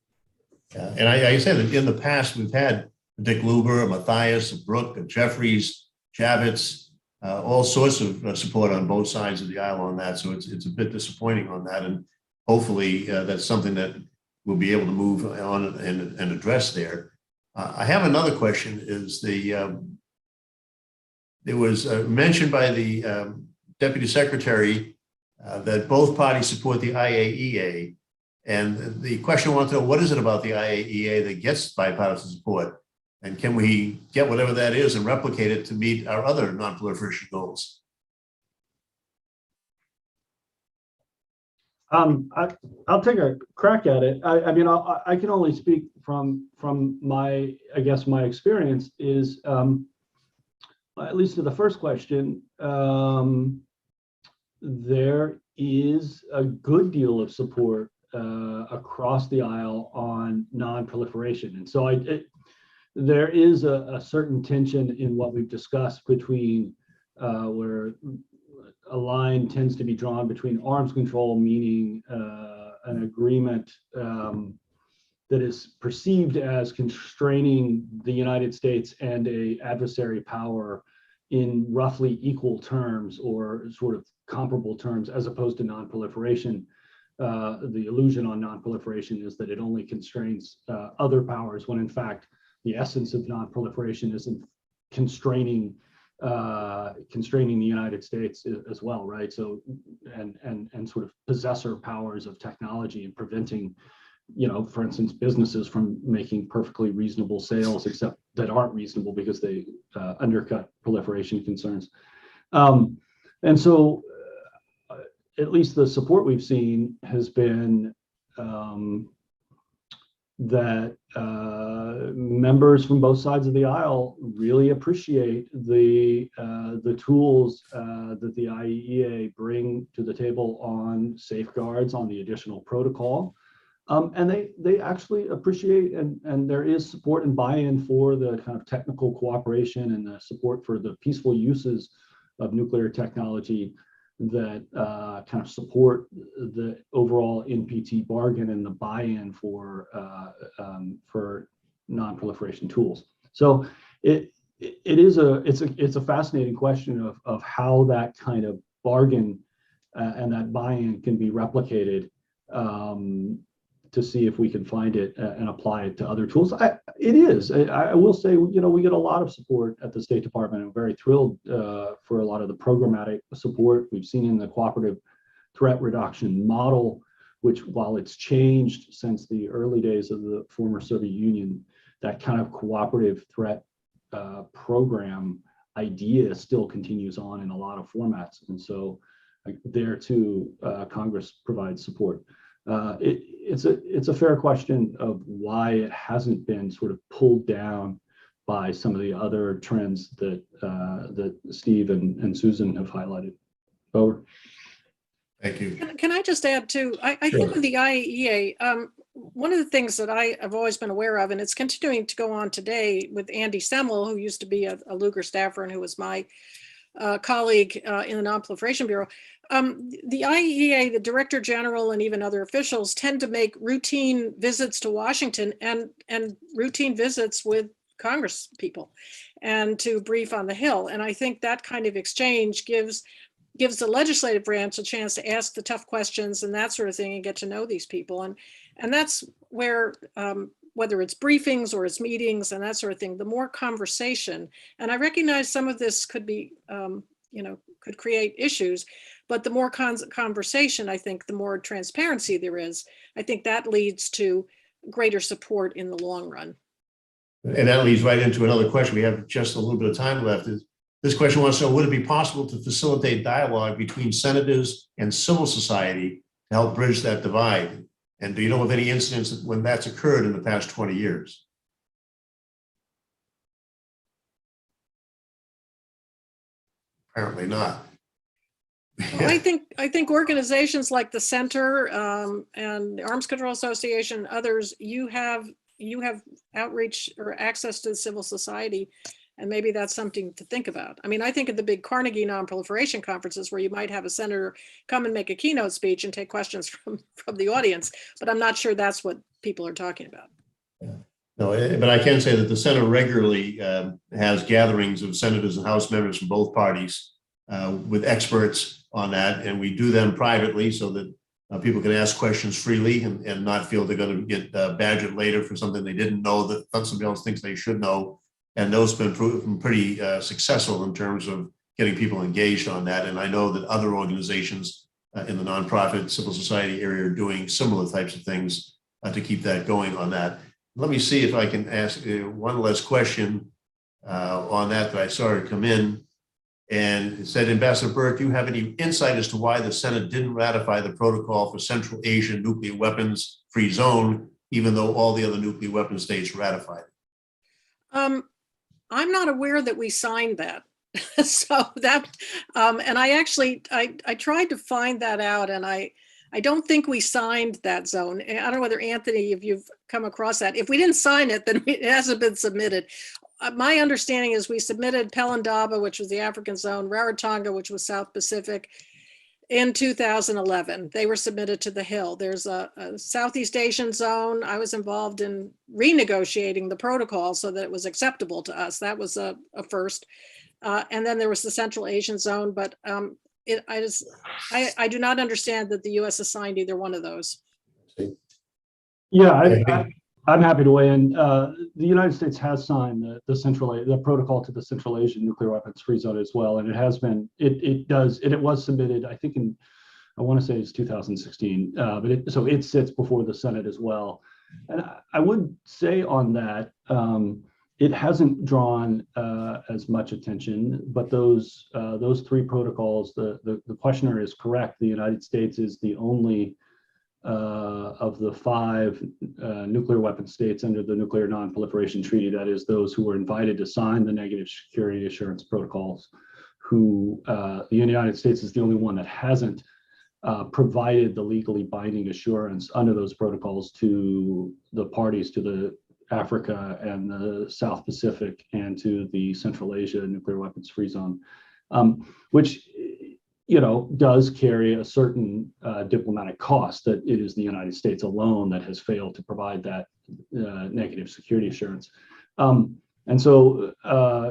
Yeah, and I say that in the past, we've had Dick Lugar, Mathias, Burk, Jeffries, Javits, all sorts of support on both sides of the aisle on that. So it's a bit disappointing on that. And hopefully that's something that we'll be able to move on and address there. I have another question. Is it was mentioned by the Deputy Secretary that both parties support the IAEA. And the question I want to know, what is it about the IAEA that gets bipartisan support? And can we get whatever that is and replicate it to meet our other non-proliferation goals? I'll take a crack at it. I mean, I can only speak from my, I guess, my experience is, at least to the first question, there is a good deal of support across the aisle on non-proliferation. And so there is a certain tension in what we've discussed between where a line tends to be drawn between arms control, meaning an agreement that is perceived as constraining the United States and a adversary power in roughly equal terms or sort of comparable terms, as opposed to non-proliferation. The illusion on non-proliferation is that it only constrains other powers, when in fact the essence of non-proliferation isn't constraining the United States as well, right? So and sort of possessor powers of technology and preventing, for instance, businesses from making perfectly reasonable sales, except that aren't reasonable because they undercut proliferation concerns. And so at least the support we've seen has been that members from both sides of the aisle really appreciate the tools that the IAEA bring to the table on safeguards, on the additional protocol. And they actually appreciate, and there is support and buy-in for the kind of technical cooperation and the support for the peaceful uses of nuclear technology that kind of support the overall NPT bargain and the buy-in for non-proliferation tools. So it's a fascinating question of how that kind of bargain and that buy-in can be replicated to see if we can find it and apply it to other tools. It is. I will say, we get a lot of support at the State Department. I'm very thrilled for a lot of the programmatic support we've seen in the cooperative threat reduction model, which, while it's changed since the early days of the former Soviet Union, that kind of cooperative threat program idea still continues on in a lot of formats. And so there too, Congress provides support. It's a fair question of why it hasn't been sort of pulled down by some of the other trends that Steve and Susan have highlighted. Over. Thank you. Can I just add too? I think with the IAEA, one of the things that I have always been aware of, and it's continuing to go on today with Andy Semmel, who used to be a Lugar staffer and who was my colleague in the Non-Proliferation Bureau. The IAEA, the Director General, and even other officials tend to make routine visits to Washington and routine visits with Congress people and to brief on the Hill. And I think that kind of exchange gives the legislative branch a chance to ask the tough questions and that sort of thing and get to know these people. And that's where, whether it's briefings or it's meetings and that sort of thing, the more conversation, and I recognize some of this could be, could create issues, but the more conversation, I think, the more transparency there is. I think that leads to greater support in the long run. And that leads right into another question. We have just a little bit of time left. This question wants to know, would it be possible to facilitate dialogue between senators and civil society to help bridge that divide? And do you know of any incidents when that's occurred in the past 20 years? Apparently not. Well, I think organizations like the Center and the Arms Control Association, others, you have outreach or access to civil society, and maybe that's something to think about. I mean, I think of the big Carnegie Non-Proliferation conferences where you might have a senator come and make a keynote speech and take questions from the audience, but I'm not sure that's what people are talking about. Yeah. No, but I can say that the Center regularly has gatherings of senators and House members from both parties with experts on that, and we do them privately so that People can ask questions freely and not feel they're going to get badgered later for something they didn't know that somebody else thinks they should know. And those have been proven pretty successful in terms of getting people engaged on that. And I know that other organizations in the nonprofit civil society area are doing similar types of things to keep that going on that. Let me see if I can ask one last question on that I saw it come in. And it said, Ambassador Burk, do you have any insight as to why the Senate didn't ratify the protocol for Central Asian nuclear weapons free zone, even though all the other nuclear weapon states ratified it? I'm not aware that we signed that. So that, and I tried to find that out, and I don't think we signed that zone. I don't know whether, Anthony, if you've come across that. If we didn't sign it, then it hasn't been submitted. My understanding is we submitted Pelindaba, which was the African zone, Rarotonga, which was South Pacific, in 2011. They were submitted to the Hill. There's a Southeast Asian zone. I was involved in renegotiating the protocol so that it was acceptable to us. That was a first. And then there was the Central Asian zone, but I do not understand that the U.S. has signed either one of those. Yeah, I'm happy to weigh in. The United States has signed the protocol to the Central Asian nuclear weapons free zone as well, and it was submitted, I think, I want to say it's 2016, but so it sits before the Senate as well. And I would say on that, it hasn't drawn as much attention, but those three protocols, the questioner is correct. The United States is the only of the 5 nuclear weapon states under the Nuclear Non-Proliferation Treaty, that is, those who were invited to sign the negative security assurance protocols, who the United States is the only one that hasn't provided the legally binding assurance under those protocols to the parties to the Africa and the South Pacific and to the Central Asia nuclear weapons free zone, which does carry a certain diplomatic cost, that it is the United States alone that has failed to provide that negative security assurance. And so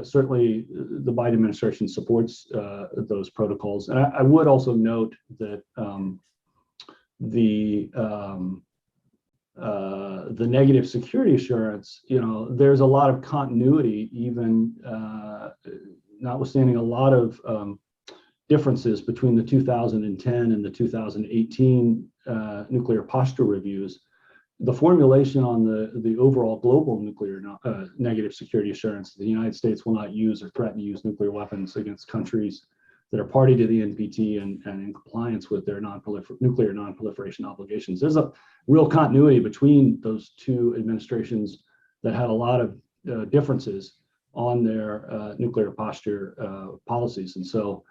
certainly the Biden administration supports those protocols. And I would also note that the negative security assurance, there's a lot of continuity, even notwithstanding a lot of differences between the 2010 and the 2018 nuclear posture reviews. The formulation on the overall global nuclear negative security assurance, the United States will not use or threaten to use nuclear weapons against countries that are party to the NPT and in compliance with their nuclear non-proliferation obligations. There's a real continuity between those two administrations that had a lot of differences on their nuclear posture policies. And so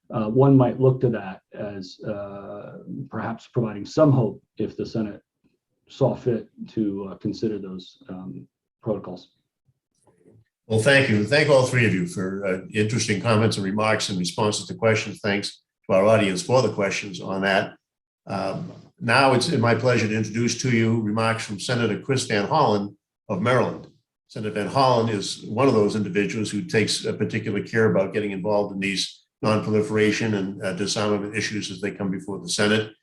one might look to that as perhaps providing some hope if the Senate saw fit to consider those protocols. Well, thank you. Thank all three of you for interesting comments and remarks and responses to questions. Thanks to our audience for the questions on that. Now it's my pleasure to introduce to you remarks from Senator Chris Van Hollen of Maryland. Senator Van Hollen is one of those individuals who takes a particular care about getting involved in these non-proliferation and disarmament issues as they come before the Senate.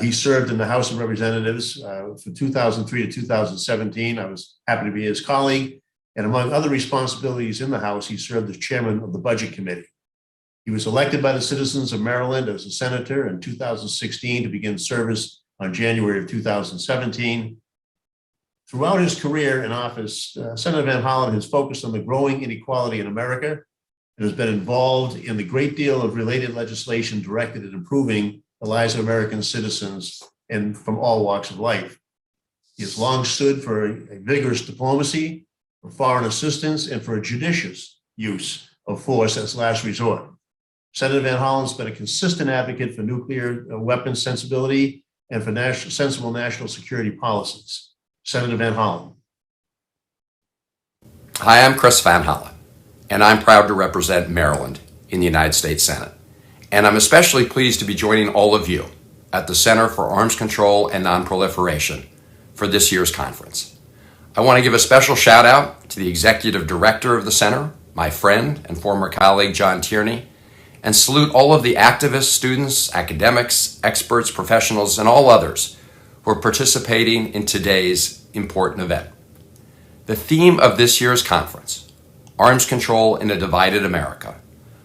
He served in the House of Representatives from 2003 to 2017. I was happy to be his colleague. And among other responsibilities in the House, he served as chairman of the Budget Committee. He was elected by the citizens of Maryland as a senator in 2016 to begin service on January of 2017. Throughout his career in office, Senator Van Hollen has focused on the growing inequality in America and has been involved in the great deal of related legislation directed at improving the lives of American citizens and from all walks of life. He has long stood for a vigorous diplomacy, for foreign assistance, and for a judicious use of force as last resort. Senator Van Hollen's been a consistent advocate for nuclear weapons sensibility and for sensible national security policies. Senator Van Hollen. Hi, I'm Chris Van Hollen, and I'm proud to represent Maryland in the United States Senate. And I'm especially pleased to be joining all of you at the Center for Arms Control and Non-Proliferation for this year's conference. I want to give a special shout out to the Executive Director of the Center, my friend and former colleague, John Tierney, and salute all of the activists, students, academics, experts, professionals, and all others who are participating in today's important event. The theme of this year's conference, Arms Control in a Divided America,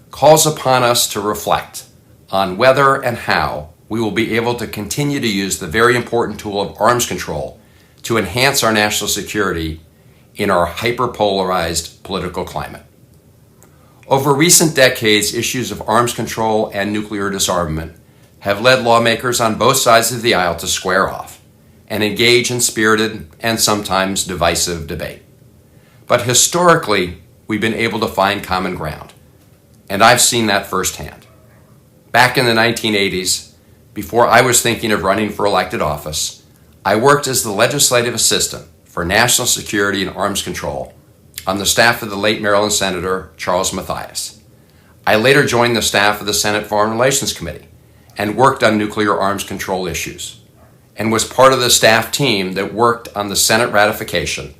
calls upon us to reflect on whether and how we will be able to continue to use the very important tool of arms control to enhance our national security in our hyperpolarized political climate. Over recent decades, issues of arms control and nuclear disarmament have led lawmakers on both sides of the aisle to square off and engage in spirited and sometimes divisive debate. But historically, we've been able to find common ground, and I've seen that firsthand. Back in the 1980s, before I was thinking of running for elected office, I worked as the legislative assistant for national security and arms control on the staff of the late Maryland Senator Charles Mathias. I later joined the staff of the Senate Foreign Relations Committee and worked on nuclear arms control issues, and was part of the staff team that worked on the Senate ratification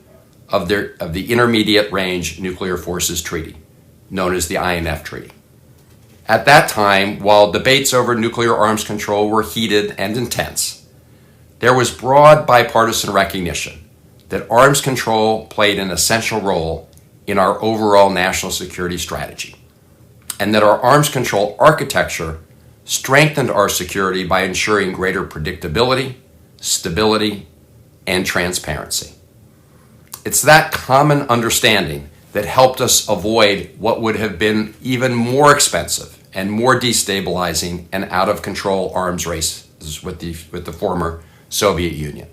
of the Intermediate Range Nuclear Forces Treaty, known as the INF Treaty. At that time, while debates over nuclear arms control were heated and intense, there was broad bipartisan recognition that arms control played an essential role in our overall national security strategy, and that our arms control architecture strengthened our security by ensuring greater predictability, stability, and transparency. It's that common understanding that helped us avoid what would have been even more expensive and more destabilizing and out-of-control arms races with the former Soviet Union.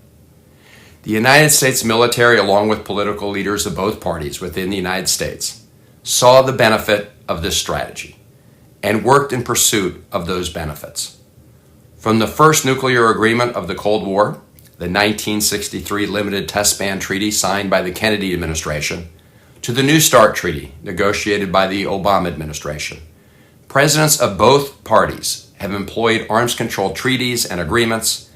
The United States military, along with political leaders of both parties within the United States, saw the benefit of this strategy and worked in pursuit of those benefits. From the first nuclear agreement of the Cold War, the 1963 Limited Test Ban Treaty signed by the Kennedy administration, to the New START Treaty negotiated by the Obama administration, presidents of both parties have employed arms control treaties and agreements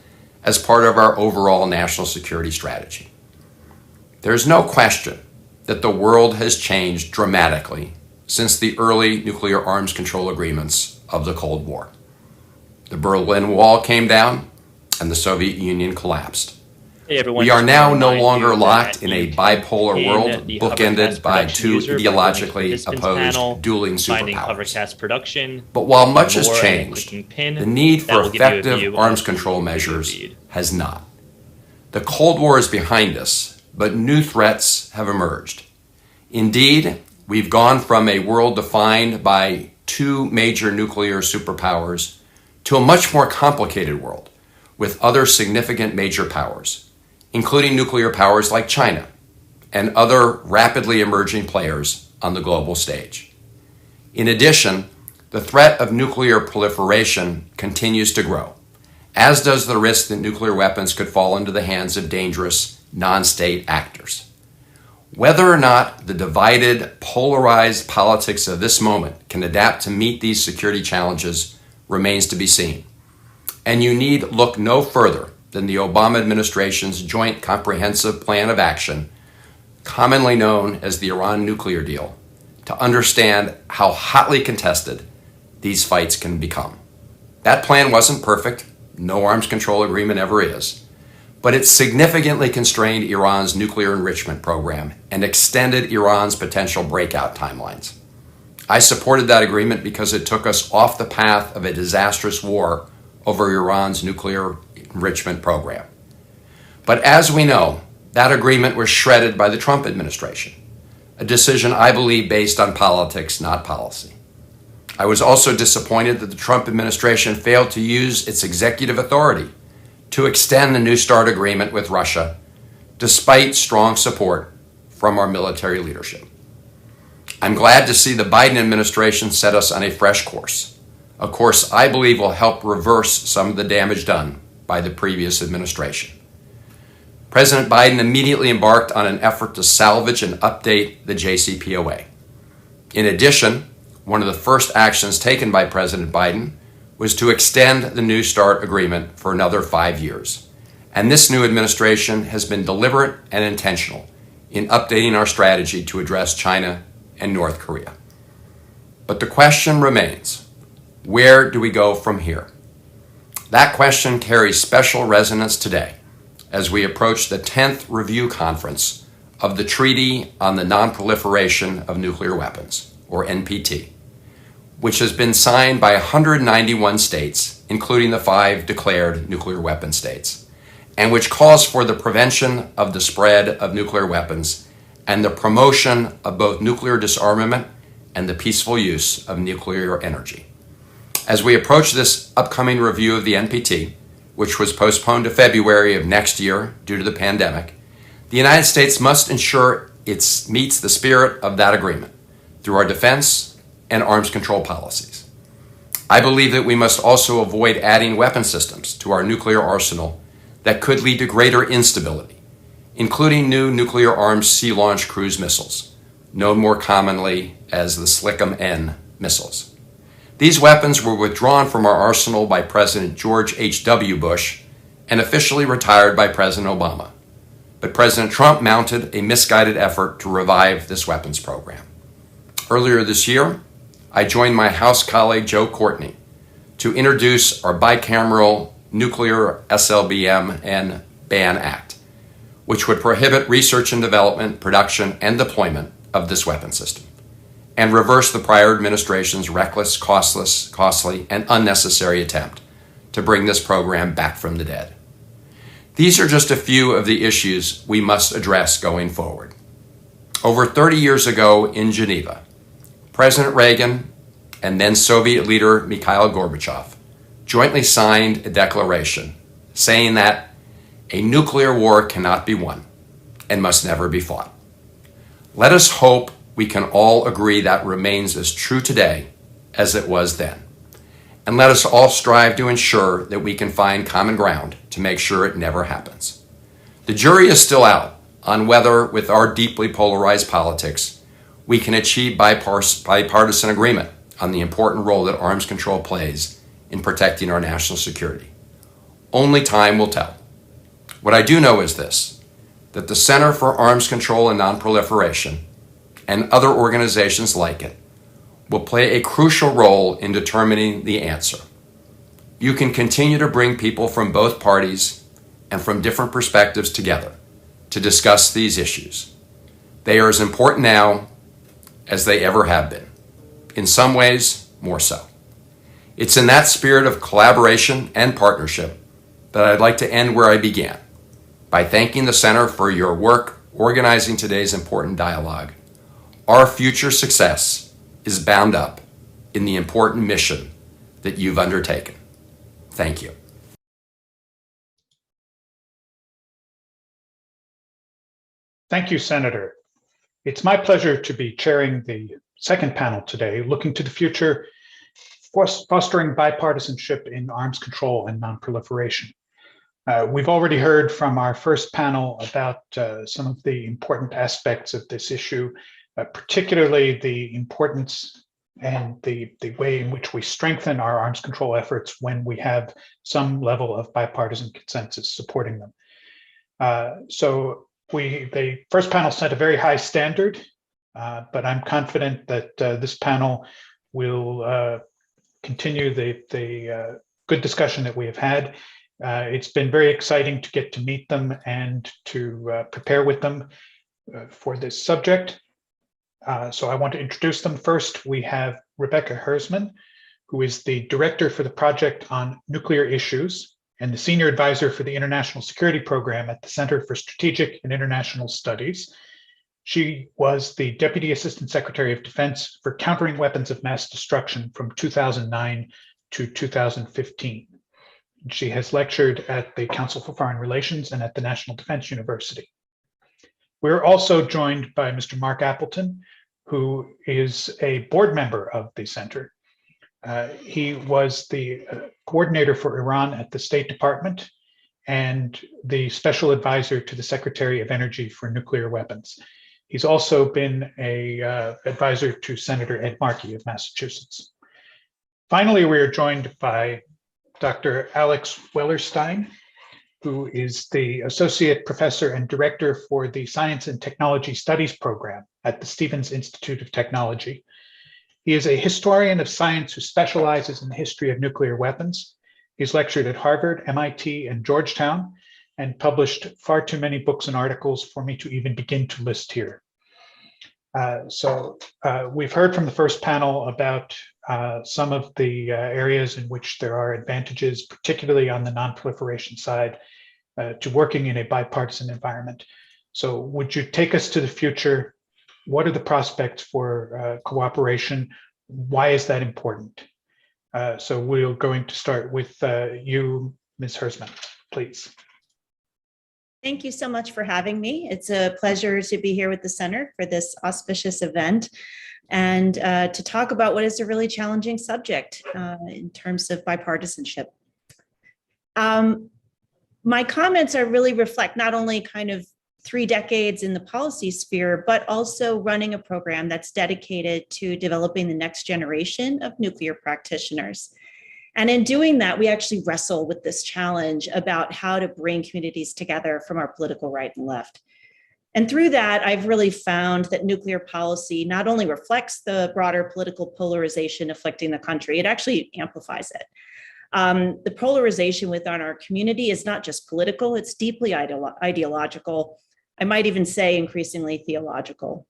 as part of our overall national security strategy. There's no question that the world has changed dramatically since the early nuclear arms control agreements of the Cold War. The Berlin Wall came down and the Soviet Union collapsed. Hey everyone, we are now no longer locked in a bipolar world bookended by two ideologically opposed dueling superpowers. But while much has changed, the need for effective arms control measures has not. The Cold War is behind us, but new threats have emerged. Indeed, we've gone from a world defined by two major nuclear superpowers to a much more complicated world with other significant major powers, including nuclear powers like China and other rapidly emerging players on the global stage. In addition, the threat of nuclear proliferation continues to grow, as does the risk that nuclear weapons could fall into the hands of dangerous non-state actors. Whether or not the divided, polarized politics of this moment can adapt to meet these security challenges remains to be seen. And you need look no further than the Obama administration's Joint Comprehensive Plan of Action, commonly known as the Iran nuclear deal, to understand how hotly contested these fights can become. That plan wasn't perfect, no arms control agreement ever is, but it significantly constrained Iran's nuclear enrichment program and extended Iran's potential breakout timelines. I supported that agreement because it took us off the path of a disastrous war over Iran's nuclear enrichment program. But as we know, that agreement was shredded by the Trump administration, a decision I believe based on politics, not policy. I was also disappointed that the Trump administration failed to use its executive authority to extend the New START agreement with Russia, despite strong support from our military leadership. I'm glad to see the Biden administration set us on a fresh course, a course I believe will help reverse some of the damage done by the previous administration. President Biden immediately embarked on an effort to salvage and update the JCPOA. In addition, one of the first actions taken by President Biden was to extend the New START agreement for another 5 years. And this new administration has been deliberate and intentional in updating our strategy to address China and North Korea. But the question remains, Where do we go from here? That question carries special resonance today as we approach the 10th review conference of the Treaty on the Non-Proliferation of Nuclear Weapons, or NPT, which has been signed by 191 states, including the 5 declared nuclear weapon states, and which calls for the prevention of the spread of nuclear weapons and the promotion of both nuclear disarmament and the peaceful use of nuclear energy. As we approach this upcoming review of the NPT, which was postponed to February of next year due to the pandemic, the United States must ensure it meets the spirit of that agreement through our defense and arms control policies. I believe that we must also avoid adding weapon systems to our nuclear arsenal that could lead to greater instability, including new nuclear-armed sea-launched cruise missiles, known more commonly as the SLICM-N missiles. These weapons were withdrawn from our arsenal by President George H.W. Bush and officially retired by President Obama. But President Trump mounted a misguided effort to revive this weapons program. Earlier this year, I joined my House colleague Joe Courtney to introduce our bicameral Nuclear SLBM and Ban Act, which would prohibit research and development, production, and deployment of this weapon system, and reverse the prior administration's reckless, costly, and unnecessary attempt to bring this program back from the dead. These are just a few of the issues we must address going forward. Over 30 years ago in Geneva, President Reagan and then Soviet leader Mikhail Gorbachev jointly signed a declaration saying that a nuclear war cannot be won and must never be fought. Let us hope we can all agree that remains as true today as it was then. And let us all strive to ensure that we can find common ground to make sure it never happens. The jury is still out on whether, with our deeply polarized politics, we can achieve bipartisan agreement on the important role that arms control plays in protecting our national security. Only time will tell. What I do know is this, that the Center for Arms Control and Non-Proliferation and other organizations like it will play a crucial role in determining the answer. You can continue to bring people from both parties and from different perspectives together to discuss these issues. They are as important now as they ever have been. In some ways, more so. It's in that spirit of collaboration and partnership that I'd like to end where I began, by thanking the Center for your work organizing today's important dialogue. Our future success is bound up in the important mission that you've undertaken. Thank you. Thank you, Senator. It's my pleasure to be chairing the second panel today, looking to the future, fostering bipartisanship in arms control and non-proliferation. We've already heard from our first panel about some of the important aspects of this issue, particularly the importance and the way in which we strengthen our arms control efforts when we have some level of bipartisan consensus supporting them. The first panel set a very high standard, but I'm confident that this panel will continue the good discussion that we have had. It's been very exciting to get to meet them and to prepare with them for this subject. So I want to introduce them first. We have Rebecca Hersman, who is the Director for the Project on Nuclear Issues and the Senior Advisor for the International Security Program at the Center for Strategic and International Studies. She was the Deputy Assistant Secretary of Defense for Countering Weapons of Mass Destruction from 2009 to 2015. She has lectured at the Council for Foreign Relations and at the National Defense University. We're also joined by Mr. Mark Appleton, who is a board member of the center. He was the coordinator for Iran at the State Department and the special advisor to the Secretary of Energy for Nuclear Weapons. He's also been an advisor to Senator Ed Markey of Massachusetts. Finally, we are joined by Dr. Alex Wellerstein, who is the Associate Professor and Director for the Science and Technology Studies Program at the Stevens Institute of Technology. He is a historian of science who specializes in the history of nuclear weapons. He's lectured at Harvard, MIT, and Georgetown, and published far too many books and articles for me to even begin to list here. We've heard from the first panel about some of the areas in which there are advantages, particularly on the non-proliferation side, to working in a bipartisan environment. So would you take us to the future? What are the prospects for cooperation? Why is that important? So we're going to start with you, Ms. Hersman, please. Thank you so much for having me. It's a pleasure to be here with the Center for this auspicious event and to talk about what is a really challenging subject in terms of bipartisanship. My comments are really reflect not only kind of 3 decades in the policy sphere, but also running a program that's dedicated to developing the next generation of nuclear practitioners. And in doing that, we actually wrestle with this challenge about how to bring communities together from our political right and left. And through that, I've really found that nuclear policy not only reflects the broader political polarization afflicting the country, it actually amplifies it. The polarization within our community is not just political, it's deeply ideological. I might even say increasingly theological.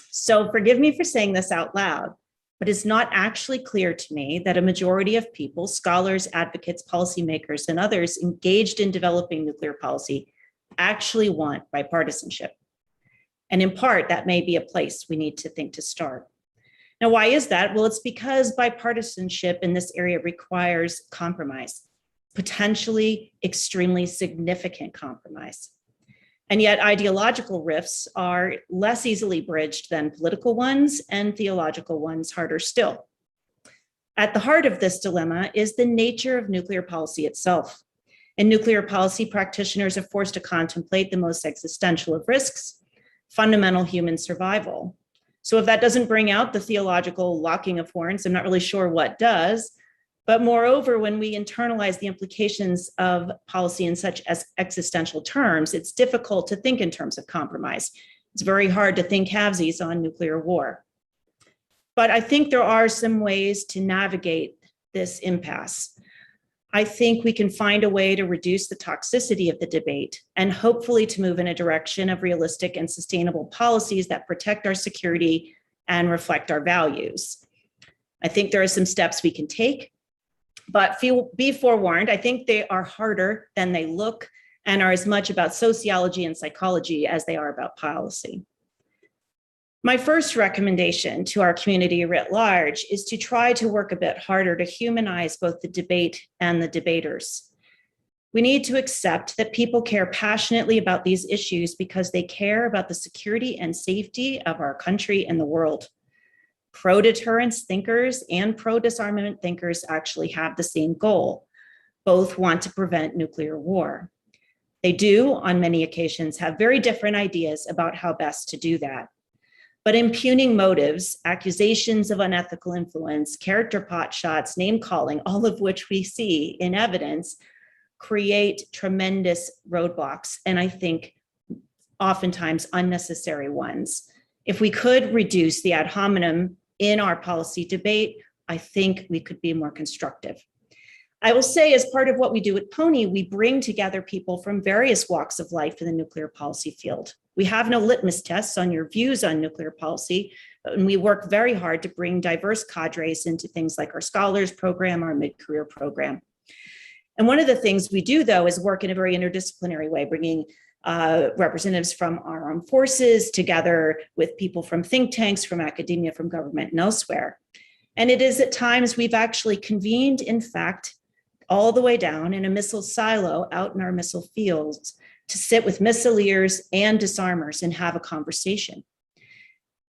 So forgive me for saying this out loud, but it's not actually clear to me that a majority of people, scholars, advocates, policymakers, and others engaged in developing nuclear policy actually want bipartisanship. And in part, that may be a place we need to think to start. Now, why is that? Well, it's because bipartisanship in this area requires compromise, potentially extremely significant compromise. And yet ideological rifts are less easily bridged than political ones, and theological ones harder still. At the heart of this dilemma is the nature of nuclear policy itself. And nuclear policy practitioners are forced to contemplate the most existential of risks, fundamental human survival. So if that doesn't bring out the theological locking of horns, I'm not really sure what does. But moreover, when we internalize the implications of policy in such as existential terms, it's difficult to think in terms of compromise. It's very hard to think halvesies on nuclear war. But I think there are some ways to navigate this impasse. I think we can find a way to reduce the toxicity of the debate and hopefully to move in a direction of realistic and sustainable policies that protect our security and reflect our values. I think there are some steps we can take. But be forewarned, I think they are harder than they look and are as much about sociology and psychology as they are about policy. My first recommendation to our community writ large is to try to work a bit harder to humanize both the debate and the debaters. We need to accept that people care passionately about these issues because they care about the security and safety of our country and the world. Pro-deterrence thinkers and pro-disarmament thinkers actually have the same goal. Both want to prevent nuclear war. They do, on many occasions, have very different ideas about how best to do that. But impugning motives, accusations of unethical influence, character pot shots, name calling, all of which we see in evidence, create tremendous roadblocks, and I think oftentimes unnecessary ones. If we could reduce the ad hominem in our policy debate, I think we could be more constructive. I will say, as part of what we do at Pony, we bring together people from various walks of life in the nuclear policy field. We have no litmus tests on your views on nuclear policy, and we work very hard to bring diverse cadres into things like our scholars program, our mid-career program. And one of the things we do, though, is work in a very interdisciplinary way, bringing representatives from our armed forces together with people from think tanks, from academia, from government, and elsewhere. And it is at times we've actually convened, in fact, all the way down in a missile silo out in our missile fields to sit with missileers and disarmers and have a conversation.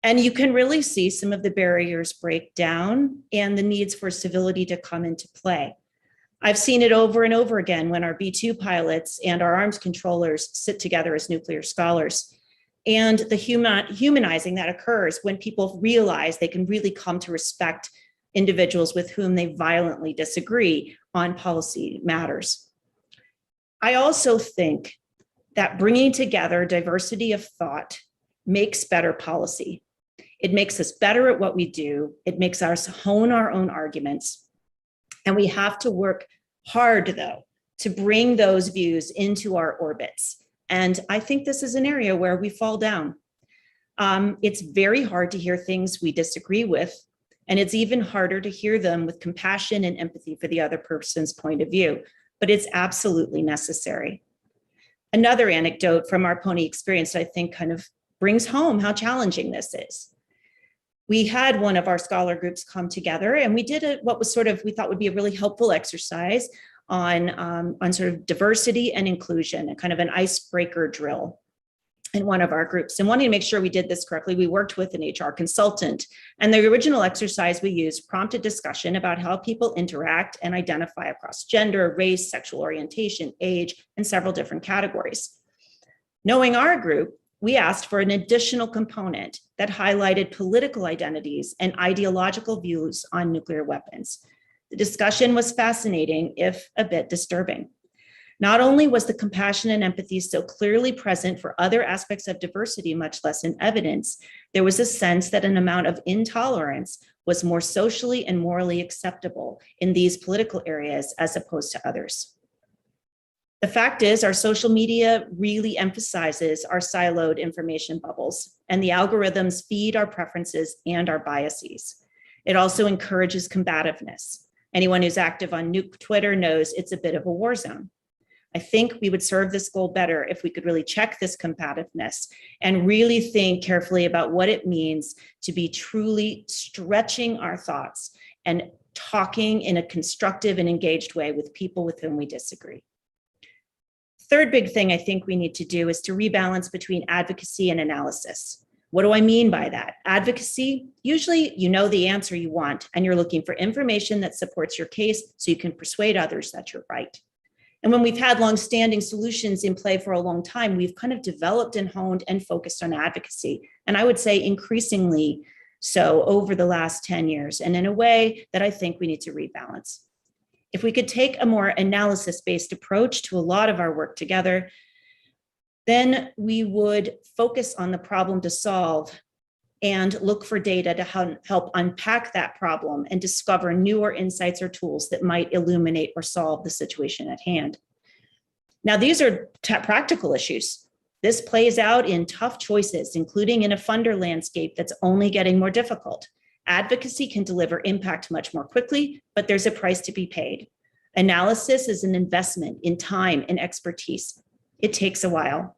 And you can really see some of the barriers break down and the needs for civility to come into play. I've seen it over and over again when our B-2 pilots and our arms controllers sit together as nuclear scholars. And the humanizing that occurs when people realize they can really come to respect individuals with whom they violently disagree on policy matters. I also think that bringing together diversity of thought makes better policy. It makes us better at what we do. It makes us hone our own arguments. And we have to work hard, though, to bring those views into our orbits. And I think this is an area where we fall down. It's very hard to hear things we disagree with, and it's even harder to hear them with compassion and empathy for the other person's point of view, but it's absolutely necessary. Another anecdote from our pony experience, I think, kind of brings home how challenging this is. We had one of our scholar groups come together, and we did what was we thought would be a really helpful exercise on sort of diversity and inclusion, and kind of an icebreaker drill in one of our groups. And wanting to make sure we did this correctly, we worked with an HR consultant. And the original exercise we used prompted discussion about how people interact and identify across gender, race, sexual orientation, age, and several different categories. Knowing our group, we asked for an additional component that highlighted political identities and ideological views on nuclear weapons. The discussion was fascinating, if a bit disturbing. Not only was the compassion and empathy so clearly present for other aspects of diversity, much less in evidence, there was a sense that an amount of intolerance was more socially and morally acceptable in these political areas as opposed to others. The fact is, our social media really emphasizes our siloed information bubbles, and the algorithms feed our preferences and our biases. It also encourages combativeness. Anyone who's active on Nuke Twitter knows it's a bit of a war zone. I think we would serve this goal better if we could really check this combativeness and really think carefully about what it means to be truly stretching our thoughts and talking in a constructive and engaged way with people with whom we disagree. Third big thing I think we need to do is to rebalance between advocacy and analysis. What do I mean by that? Advocacy, usually you know the answer you want, and you're looking for information that supports your case so you can persuade others that you're right. And when we've had longstanding solutions in play for a long time, we've kind of developed and honed and focused on advocacy. And I would say increasingly so over the last 10 years, and in a way that I think we need to rebalance. If we could take a more analysis-based approach to a lot of our work together, then we would focus on the problem to solve and look for data to help unpack that problem and discover newer insights or tools that might illuminate or solve the situation at hand. Now, these are practical issues. This plays out in tough choices, including in a funder landscape that's only getting more difficult. Advocacy can deliver impact much more quickly, but there's a price to be paid. Analysis is an investment in time and expertise. It takes a while.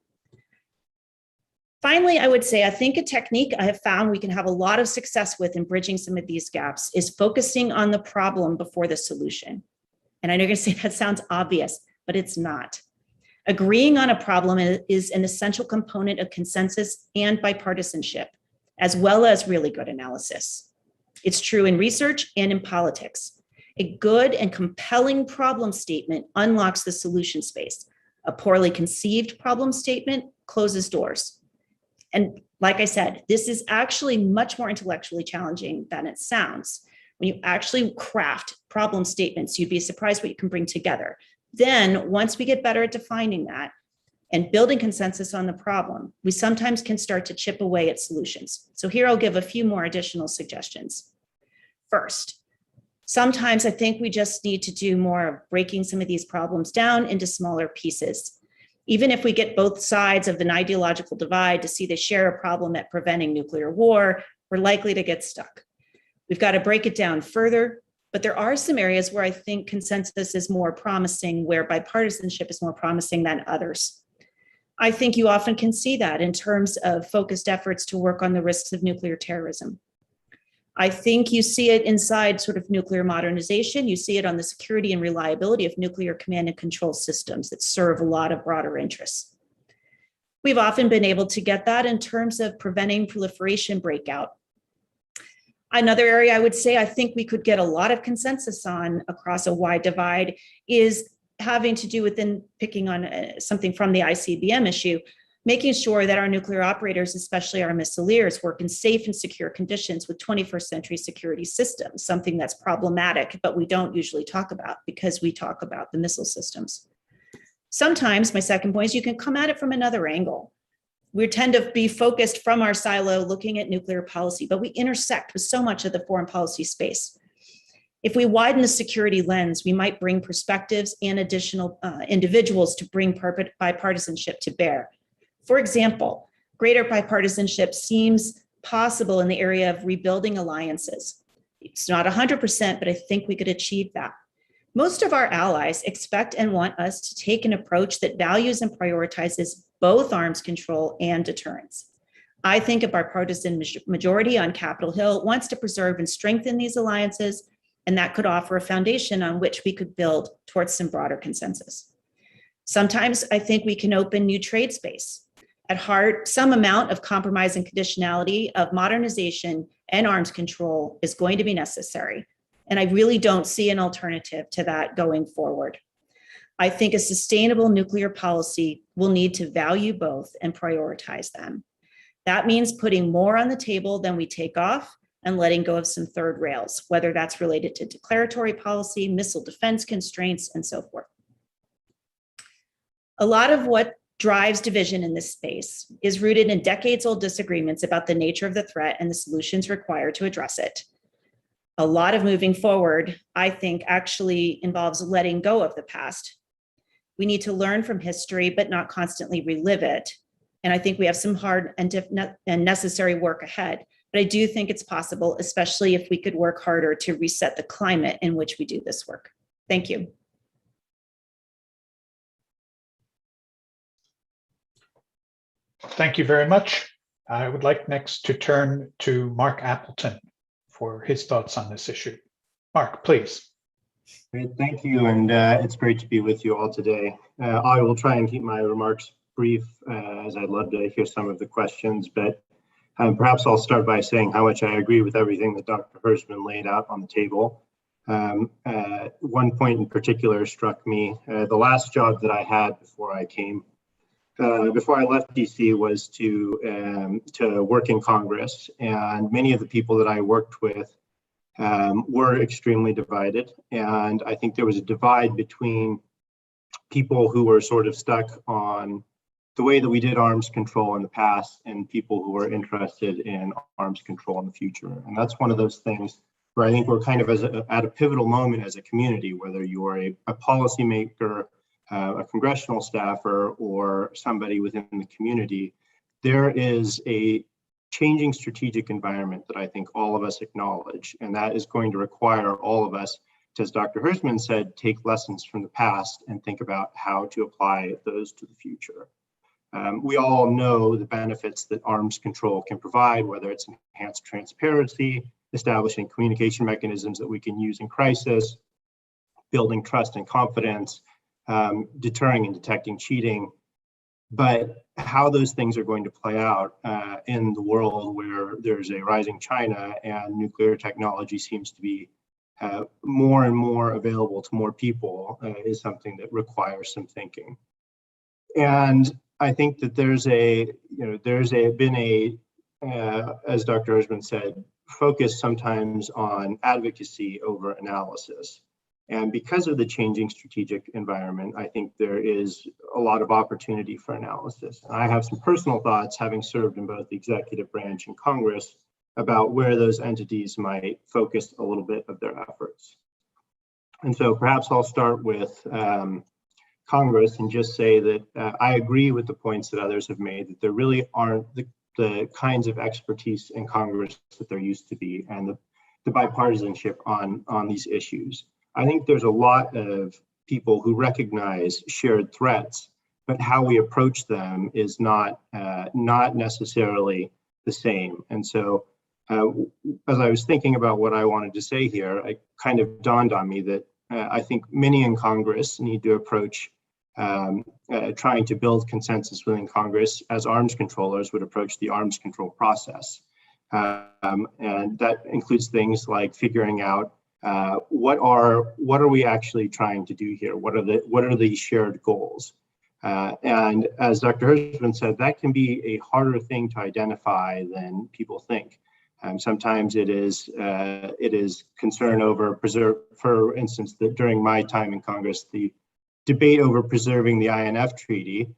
Finally, I would say, I think a technique I have found we can have a lot of success with in bridging some of these gaps is focusing on the problem before the solution. And I know you're going to say that sounds obvious, but it's not. Agreeing on a problem is an essential component of consensus and bipartisanship, as well as really good analysis. It's true in research and in politics. A good and compelling problem statement unlocks the solution space. A poorly conceived problem statement closes doors. And like I said, this is actually much more intellectually challenging than it sounds. When you actually craft problem statements, you'd be surprised what you can bring together. Then once we get better at defining that and building consensus on the problem, we sometimes can start to chip away at solutions. So here I'll give a few more additional suggestions. First, sometimes I think we just need to do more of breaking some of these problems down into smaller pieces. Even if we get both sides of an ideological divide to see they share a problem at preventing nuclear war, we're likely to get stuck. We've got to break it down further, but there are some areas where I think consensus is more promising, where bipartisanship is more promising than others. I think you often can see that in terms of focused efforts to work on the risks of nuclear terrorism. I think you see it inside sort of nuclear modernization. You see it on the security and reliability of nuclear command and control systems that serve a lot of broader interests. We've often been able to get that in terms of preventing proliferation breakout. Another area I would say I think we could get a lot of consensus on across a wide divide is having to do with, picking on something from the ICBM issue, making sure that our nuclear operators, especially our missileers, work in safe and secure conditions with 21st century security systems, something that's problematic, but we don't usually talk about because we talk about the missile systems. Sometimes, my second point is, you can come at it from another angle. We tend to be focused from our silo looking at nuclear policy, but we intersect with so much of the foreign policy space. If we widen the security lens, we might bring perspectives and additional individuals to bring bipartisanship to bear. For example, greater bipartisanship seems possible in the area of rebuilding alliances. It's not 100%, but I think we could achieve that. Most of our allies expect and want us to take an approach that values and prioritizes both arms control and deterrence. I think a bipartisan majority on Capitol Hill wants to preserve and strengthen these alliances, and that could offer a foundation on which we could build towards some broader consensus. Sometimes I think we can open new trade space. At heart, some amount of compromise and conditionality of modernization and arms control is going to be necessary. And I really don't see an alternative to that going forward. I think a sustainable nuclear policy will need to value both and prioritize them. That means putting more on the table than we take off and letting go of some third rails, whether that's related to declaratory policy, missile defense constraints, and so forth. A lot of what drives division in this space is rooted in decades-old disagreements about the nature of the threat and the solutions required to address it. A lot of moving forward, I think, actually involves letting go of the past. We need to learn from history, but not constantly relive it. And I think we have some hard and necessary work ahead. But I do think it's possible, especially if we could work harder to reset the climate in which we do this work. Thank you. Thank you very much. I would like next to turn to Mark Appleton for his thoughts on this issue. Mark, please. Great, thank you, and it's great to be with you all today. I will try and keep my remarks brief, as I'd love to hear some of the questions, but perhaps I'll start by saying how much I agree with everything that Dr. Hersman laid out on the table. One point in particular struck me. The last job that I had before I left DC was to work in Congress, and many of the people that I worked with were extremely divided. And I think there was a divide between people who were sort of stuck on the way that we did arms control in the past and people who were interested in arms control in the future. And that's one of those things where I think we're kind of at a pivotal moment as a community, whether you're a policymaker, a congressional staffer, or somebody within the community. There is a changing strategic environment that I think all of us acknowledge, and that is going to require all of us, as Dr. Hersman said, take lessons from the past and think about how to apply those to the future. We all know the benefits that arms control can provide, whether it's enhanced transparency, establishing communication mechanisms that we can use in crisis, building trust and confidence, deterring and detecting cheating. But how those things are going to play out in the world where there's a rising China and nuclear technology seems to be more and more available to more people is something that requires some thinking. And I think that there's been a, as Dr. Hersman said, focus sometimes on advocacy over analysis. And because of the changing strategic environment, I think there is a lot of opportunity for analysis. I have some personal thoughts, having served in both the executive branch and Congress, about where those entities might focus a little bit of their efforts. And so perhaps I'll start with Congress and just say that I agree with the points that others have made, that there really aren't the kinds of expertise in Congress that there used to be, and the bipartisanship on these issues. I think there's a lot of people who recognize shared threats, but how we approach them is not necessarily the same. And so as I was thinking about what I wanted to say here, it kind of dawned on me that I think many in Congress need to approach trying to build consensus within Congress as arms controllers would approach the arms control process. And that includes things like figuring out what are we actually trying to do here? What are the shared goals? And as Dr. Hersman said, that can be a harder thing to identify than people think. Sometimes it is concern over for instance, that during my time in Congress, the debate over preserving the INF treaty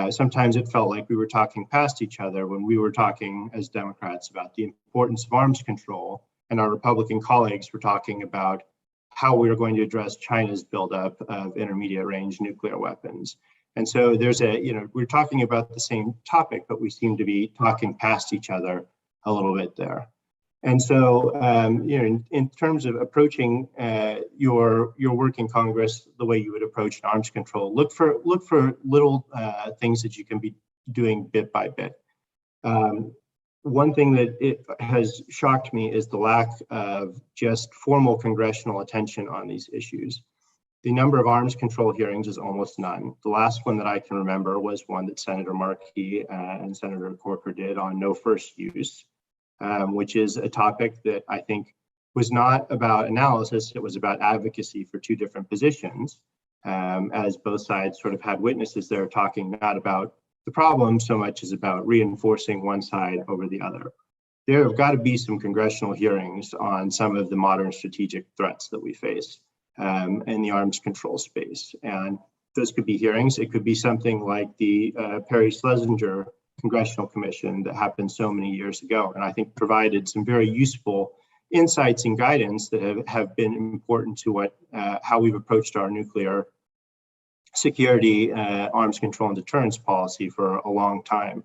Sometimes it felt like we were talking past each other when we were talking as Democrats about the importance of arms control, and our Republican colleagues were talking about how we were going to address China's buildup of intermediate range nuclear weapons. And so there's we're talking about the same topic, but we seem to be talking past each other a little bit there. And so, in terms of approaching your work in Congress the way you would approach arms control, look for little things that you can be doing bit by bit. One thing that it has shocked me is the lack of just formal congressional attention on these issues. The number of arms control hearings is almost none. The last one that I can remember was one that Senator Markey and Senator Corker did on no first use. Which is a topic that I think was not about analysis, it was about advocacy for two different positions, as both sides sort of had witnesses there talking not about the problem so much as about reinforcing one side over the other. There have got to be some congressional hearings on some of the modern strategic threats that we face in the arms control space. And those could be hearings. It could be something like the Perry Schlesinger Congressional Commission that happened so many years ago, and I think provided some very useful insights and guidance that have been important to what how we've approached our nuclear security, arms control and deterrence policy for a long time.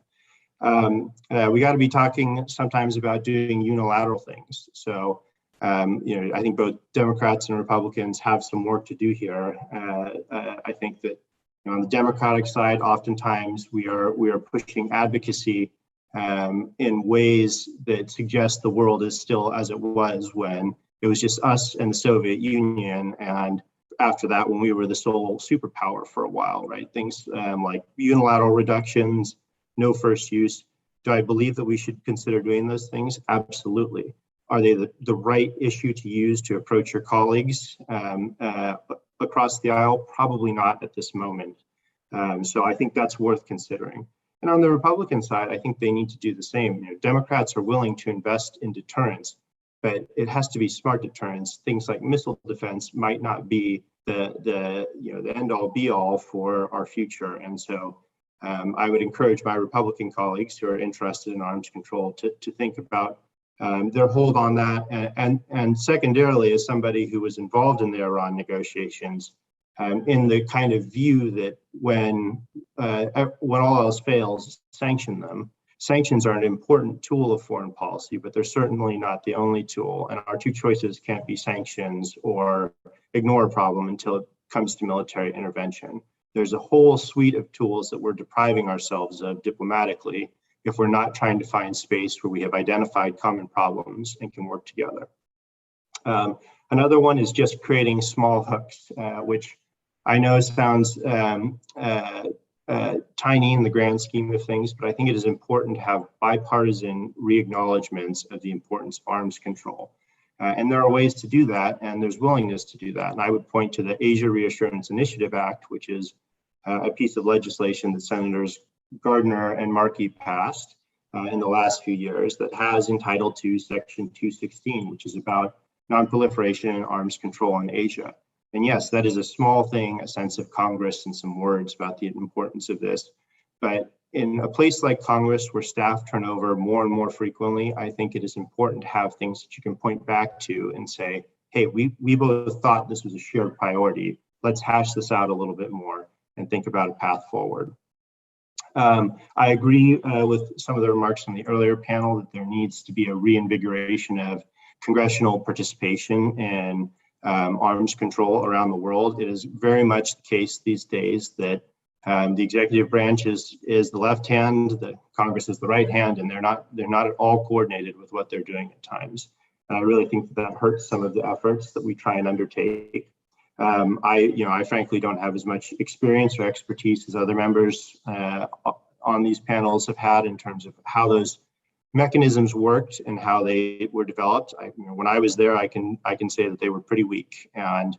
We got to be talking sometimes about doing unilateral things. So, I think both Democrats and Republicans have some work to do here. I think that on the Democratic side, oftentimes we are pushing advocacy in ways that suggest the world is still as it was when it was just us and the Soviet Union, and after that when we were the sole superpower for a while, right? Things like unilateral reductions, no first use. Do I believe that we should consider doing those things? Absolutely. Are they the right issue to use to approach your colleagues across the aisle? Probably not at this moment. So I think that's worth considering. And on the Republican side, I think they need to do the same. Democrats are willing to invest in deterrence, but it has to be smart deterrence. Things like missile defense might not be the end all be all for our future. And so I would encourage my Republican colleagues who are interested in arms control to think about their hold on that. And secondarily, as somebody who was involved in the Iran negotiations, in the kind of view that when all else fails, sanction them. Sanctions are an important tool of foreign policy, but they're certainly not the only tool. And our two choices can't be sanctions or ignore a problem until it comes to military intervention. There's a whole suite of tools that we're depriving ourselves of diplomatically if we're not trying to find space where we have identified common problems and can work together. Another one is just creating small hooks, which I know sounds tiny in the grand scheme of things, but I think it is important to have bipartisan re-acknowledgements of the importance of arms control. And there are ways to do that, and there's willingness to do that. And I would point to the Asia Reassurance Initiative Act, which is a piece of legislation that Senators Gardner and Markey passed in the last few years that has entitled to Section 216, which is about non-proliferation and arms control in Asia. And yes, that is a small thing, a sense of Congress and some words about the importance of this. But in a place like Congress where staff turn over more and more frequently, I think it is important to have things that you can point back to and say, hey, we both thought this was a shared priority. Let's hash this out a little bit more and think about a path forward. I agree with some of the remarks from the earlier panel that there needs to be a reinvigoration of congressional participation in arms control around the world. It is very much the case these days that the executive branch is the left hand, the Congress is the right hand, and they're not at all coordinated with what they're doing at times. And I really think that hurts some of the efforts that we try and undertake. I frankly don't have as much experience or expertise as other members on these panels have had in terms of how those mechanisms worked and how they were developed. When I was there, I can say that they were pretty weak, and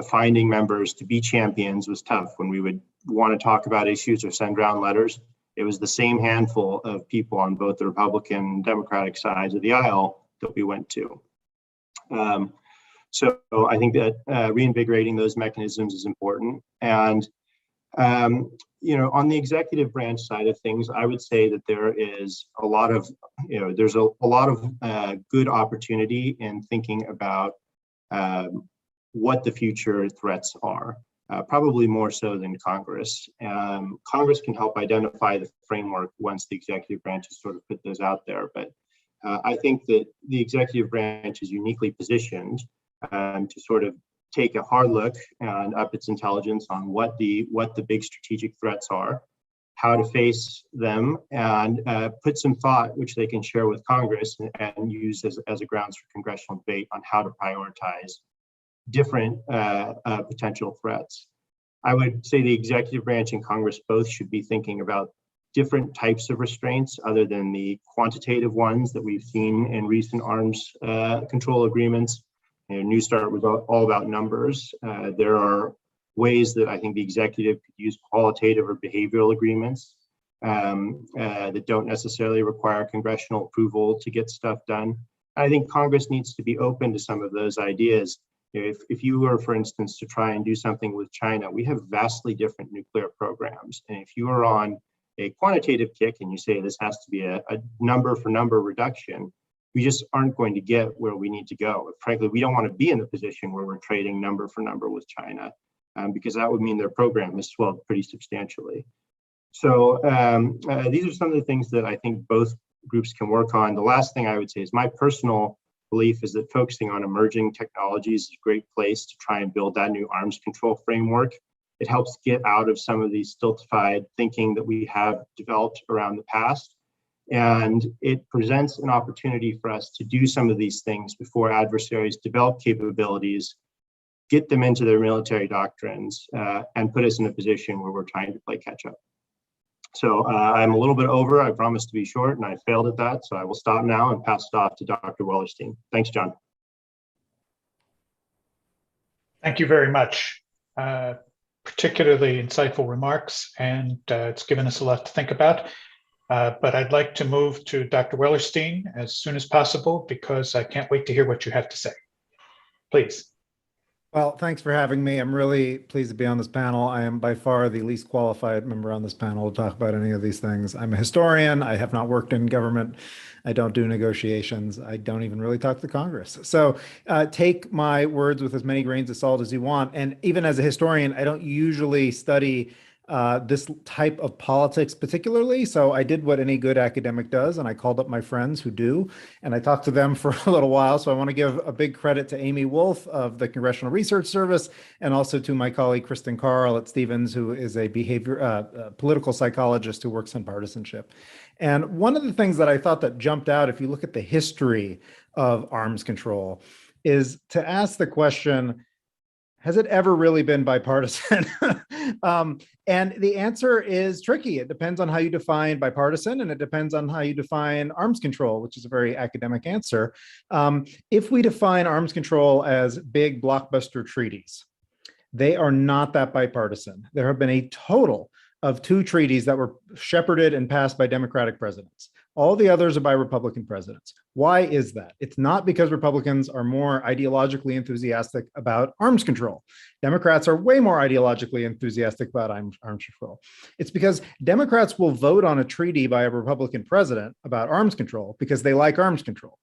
finding members to be champions was tough. When we would want to talk about issues or send around letters, it was the same handful of people on both the Republican and Democratic sides of the aisle that we went to. So I think that reinvigorating those mechanisms is important. And on the executive branch side of things, I would say that there is a lot of, there's a lot of good opportunity in thinking about what the future threats are, probably more so than Congress. Congress can help identify the framework once the executive branch has sort of put those out there. But I think that the executive branch is uniquely positioned to sort of take a hard look and up its intelligence on what the big strategic threats are, how to face them, and put some thought which they can share with Congress and use as a grounds for congressional debate on how to prioritize different potential threats. I would say the executive branch and Congress both should be thinking about different types of restraints other than the quantitative ones that we've seen in recent arms control agreements. New START was all about numbers. There are ways that I think the executive could use qualitative or behavioral agreements that don't necessarily require congressional approval to get stuff done. I think Congress needs to be open to some of those ideas. If you were, for instance, to try and do something with China, we have vastly different nuclear programs. And if you are on a quantitative kick and you say this has to be a number for number reduction, we just aren't going to get where we need to go. Frankly, we don't want to be in the position where we're trading number for number with China, because that would mean their program has swelled pretty substantially. So these are some of the things that I think both groups can work on. The last thing I would say is my personal belief is that focusing on emerging technologies is a great place to try and build that new arms control framework. It helps get out of some of these stultified thinking that we have developed around the past. And it presents an opportunity for us to do some of these things before adversaries develop capabilities, get them into their military doctrines, and put us in a position where we're trying to play catch up. So I'm a little bit over. I promised to be short and I failed at that. So I will stop now and pass it off to Dr. Wellerstein. Thanks, John. Thank you very much. Particularly insightful remarks, and it's given us a lot to think about. But I'd like to move to Dr. Wellerstein as soon as possible because I can't wait to hear what you have to say. Please. Well, thanks for having me. I'm really pleased to be on this panel. I am by far the least qualified member on this panel to talk about any of these things. I'm a historian. I have not worked in government. I don't do negotiations. I don't even really talk to Congress. So take my words with as many grains of salt as you want. And even as a historian, I don't usually study this type of politics particularly. So I did what any good academic does, and I called up my friends who do, and I talked to them for a little while. So I want to give a big credit to Amy Wolf of the Congressional Research Service, and also to my colleague Kristen Carl at Stevens, who is a political psychologist who works in partisanship. And one of the things that I thought that jumped out, if you look at the history of arms control, is to ask the question, has it ever really been bipartisan? And the answer is tricky. It depends on how you define bipartisan, and it depends on how you define arms control, which is a very academic answer. If we define arms control as big blockbuster treaties, they are not that bipartisan. There have been a total of 2 treaties that were shepherded and passed by Democratic presidents. All the others are by Republican presidents. Why is that? It's not because Republicans are more ideologically enthusiastic about arms control. Democrats are way more ideologically enthusiastic about arms control. It's because Democrats will vote on a treaty by a Republican president about arms control because they like arms control.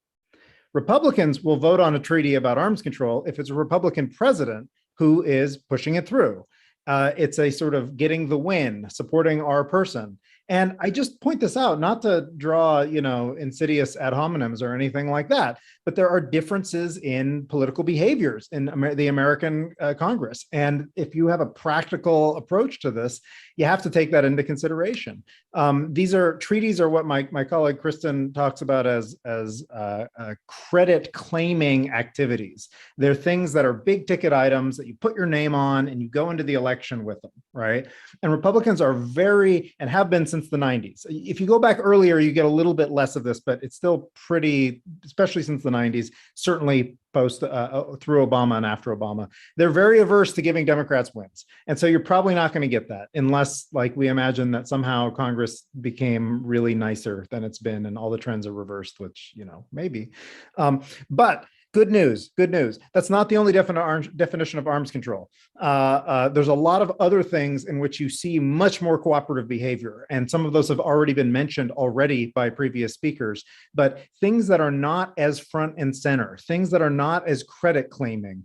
Republicans will vote on a treaty about arms control if it's a Republican president who is pushing it through. It's a sort of getting the win, supporting our person. And I just point this out, not to draw, insidious ad hominems or anything like that, but there are differences in political behaviors in the American Congress. And if you have a practical approach to this, you have to take that into consideration. Treaties are what my colleague Kristen talks about as credit claiming activities. They're things that are big ticket items that you put your name on and you go into the election with them, right? And Republicans are very, and have been since the 90s. If you go back earlier, you get a little bit less of this, but it's still pretty, especially since the 90s, certainly post through Obama and after Obama. They're very averse to giving Democrats wins. And so you're probably not going to get that unless, like, we imagine that somehow Congress became really nicer than it's been and all the trends are reversed, which, maybe. But Good news, good news. That's not the only definition of arms control. There's a lot of other things in which you see much more cooperative behavior, and some of those have already been mentioned already by previous speakers, but things that are not as front and center, things that are not as credit claiming.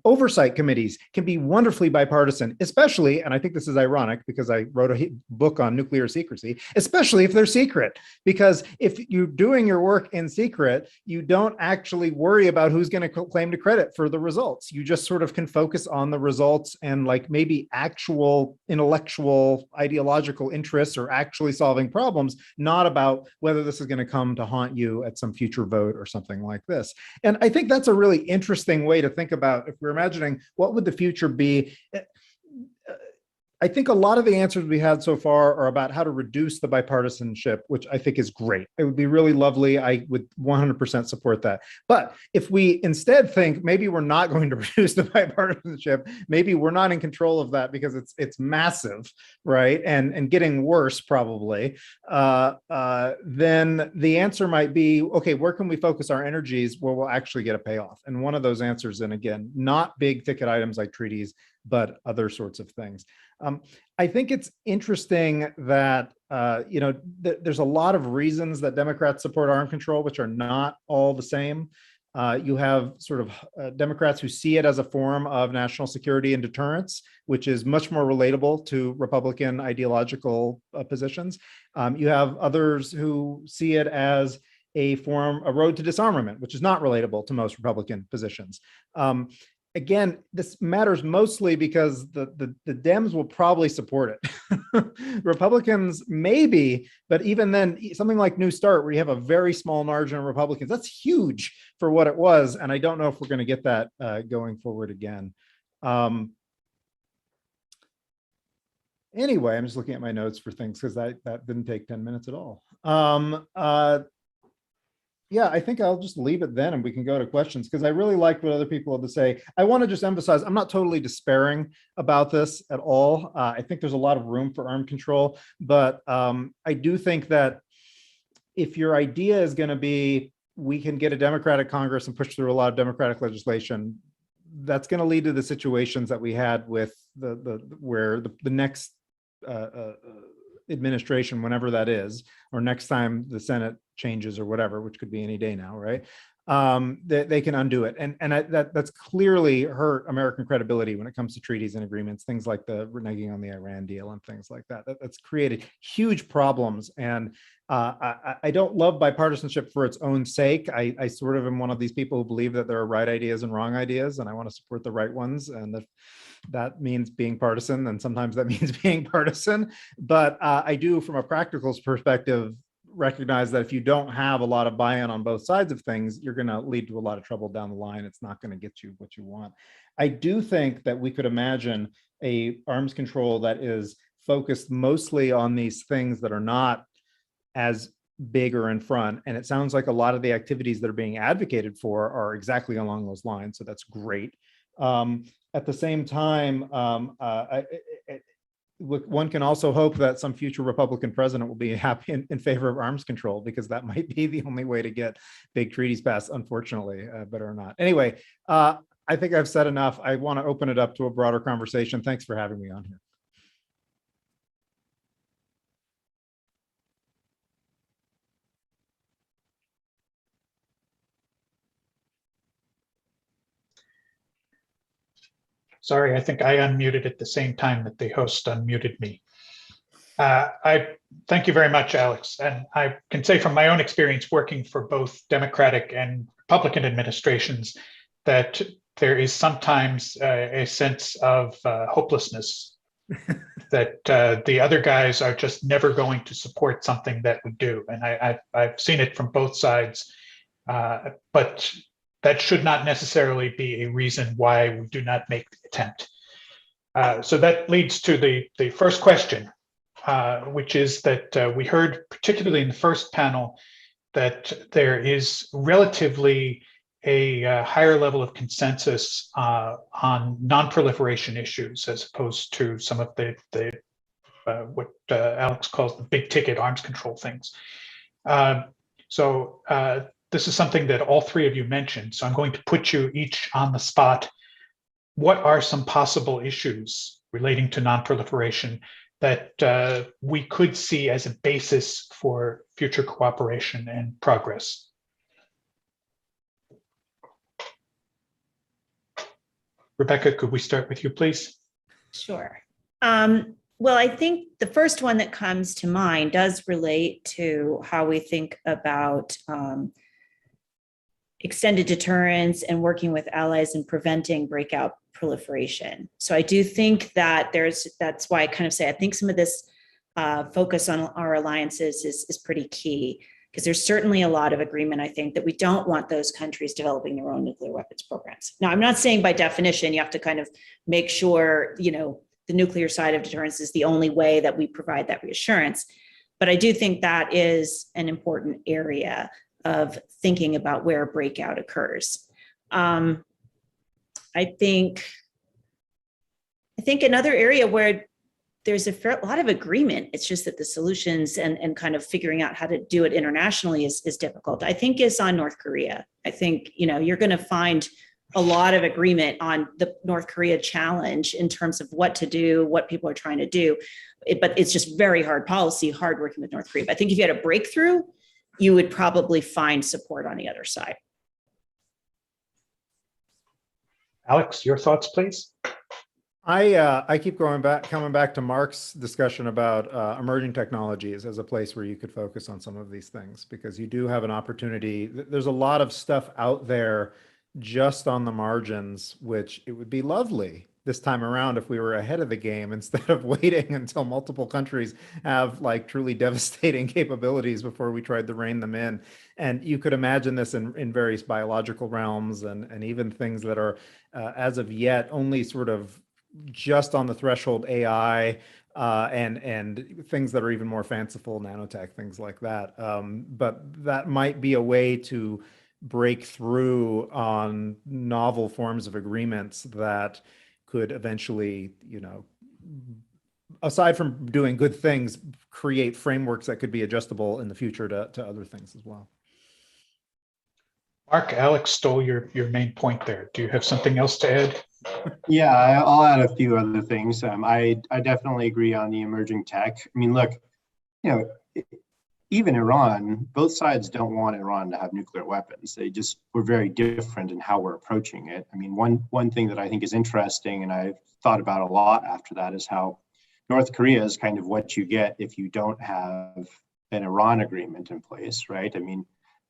Oversight committees can be wonderfully bipartisan, especially, and I think this is ironic because I wrote a book on nuclear secrecy, especially if they're secret, because if you're doing your work in secret, you don't actually worry about who's going to claim to credit for the results. You just sort of can focus on the results and like maybe actual intellectual ideological interests or actually solving problems, not about whether this is going to come to haunt you at some future vote or something like this. And I think that's a really interesting way to think about if we're imagining what would the future be. I think a lot of the answers we had so far are about how to reduce the bipartisanship, which I think is great. It would be really lovely. I would 100% support that. But if we instead think maybe we're not going to reduce the bipartisanship, maybe we're not in control of that because it's massive, right? And getting worse probably, then the answer might be, okay, where can we focus our energies where we'll actually get a payoff? And one of those answers, and again, not big ticket items like treaties, but other sorts of things. I think it's interesting that, there's a lot of reasons that Democrats support arms control, which are not all the same. You have sort of Democrats who see it as a form of national security and deterrence, which is much more relatable to Republican ideological positions. You have others who see it as a road to disarmament, which is not relatable to most Republican positions. Again, this matters mostly because the Dems will probably support it. Republicans, maybe, but even then, something like New Start, where you have a very small margin of Republicans, that's huge for what it was. And I don't know if we're going to get that going forward again. Anyway, I'm just looking at my notes for things because that didn't take 10 minutes at all. Yeah, I think I'll just leave it then and we can go to questions because I really liked what other people had to say. I want to just emphasize, I'm not totally despairing about this at all. I think there's a lot of room for arms control, but I do think that if your idea is going to be, we can get a Democratic Congress and push through a lot of Democratic legislation, that's going to lead to the situations that we had with where the next administration, whenever that is, or next time the Senate changes or whatever, which could be any day now, right? They can undo it. And that's clearly hurt American credibility when it comes to treaties and agreements, things like the reneging on the Iran deal and things like that. That's created huge problems. And I don't love bipartisanship for its own sake. I sort of am one of these people who believe that there are right ideas and wrong ideas, and I want to support the right ones. And if that means being partisan, then sometimes that means being partisan. But I do, from a practical perspective, recognize that if you don't have a lot of buy-in on both sides of things, you're going to lead to a lot of trouble down the line. It's not going to get you what you want. I do think that we could imagine a arms control that is focused mostly on these things that are not as big or in front. And it sounds like a lot of the activities that are being advocated for are exactly along those lines. So that's great. At the same time, one can also hope that some future Republican president will be happy in favor of arms control, because that might be the only way to get big treaties passed, unfortunately, better or not. Anyway, I think I've said enough. I want to open it up to a broader conversation. Thanks for having me on here. Sorry, I think I unmuted at the same time that the host unmuted me. I thank you very much, Alex. And I can say from my own experience working for both Democratic and Republican administrations that there is sometimes a sense of hopelessness that the other guys are just never going to support something that we do. And I've seen it from both sides, but that should not necessarily be a reason why we do not make the attempt. So that leads to the first question, which is that we heard, particularly in the first panel, that there is relatively a higher level of consensus on non-proliferation issues, as opposed to some of the what Alex calls the big ticket arms control things. So this is something that all three of you mentioned, so I'm going to put you each on the spot. What are some possible issues relating to nonproliferation that we could see as a basis for future cooperation and progress? Rebecca, could we start with you, please? Sure. Well, I think the first one that comes to mind does relate to how we think about extended deterrence and working with allies and preventing breakout proliferation. So I do think that that's why I kind of say I think some of this focus on our alliances is pretty key, because there's certainly a lot of agreement, I think, that we don't want those countries developing their own nuclear weapons programs. Now, I'm not saying by definition you have to kind of make sure, the nuclear side of deterrence is the only way that we provide that reassurance. But I do think that is an important area of thinking about where a breakout occurs. I think another area where there's a lot of agreement, it's just that the solutions and kind of figuring out how to do it internationally is difficult, I think, is on North Korea. I think, you're going to find a lot of agreement on the North Korea challenge in terms of what to do, what people are trying to do. But it's just very hard policy, hard working with North Korea. But I think if you had a breakthrough, you would probably find support on the other side. Alex, your thoughts, please. I keep coming back to Mark's discussion about emerging technologies as a place where you could focus on some of these things, because you do have an opportunity. There's a lot of stuff out there just on the margins, which it would be lovely this time around if we were ahead of the game instead of waiting until multiple countries have like truly devastating capabilities before we tried to rein them in. And you could imagine this in various biological realms and even things that are as of yet only sort of just on the threshold, AI and things that are even more fanciful, nanotech, things like that. But that might be a way to break through on novel forms of agreements that could eventually, aside from doing good things, create frameworks that could be adjustable in the future to other things as well. Mark, Alex stole your main point there. Do you have something else to add? Yeah, I'll add a few other things. I definitely agree on the emerging tech. I mean, look, even Iran, both sides don't want Iran to have nuclear weapons. We're very different in how we're approaching it. I mean, one thing that I think is interesting, and I've thought about a lot after that, is how North Korea is kind of what you get if you don't have an Iran agreement in place, right? I mean,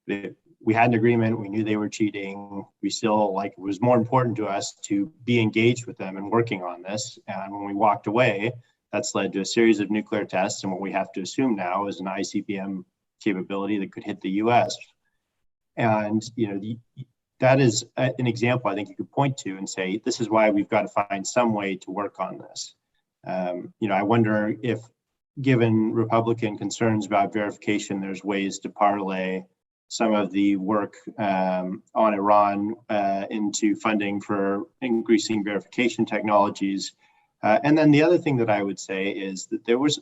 we had an agreement, we knew they were cheating. We still, it was more important to us to be engaged with them and working on this. And when we walked away, that's led to a series of nuclear tests. And what we have to assume now is an ICBM capability that could hit the US. And, that is an example I think you could point to and say, this is why we've got to find some way to work on this. I wonder if, given Republican concerns about verification, there's ways to parlay some of the work on Iran into funding for increasing verification technologies. And then the other thing that I would say is that there was,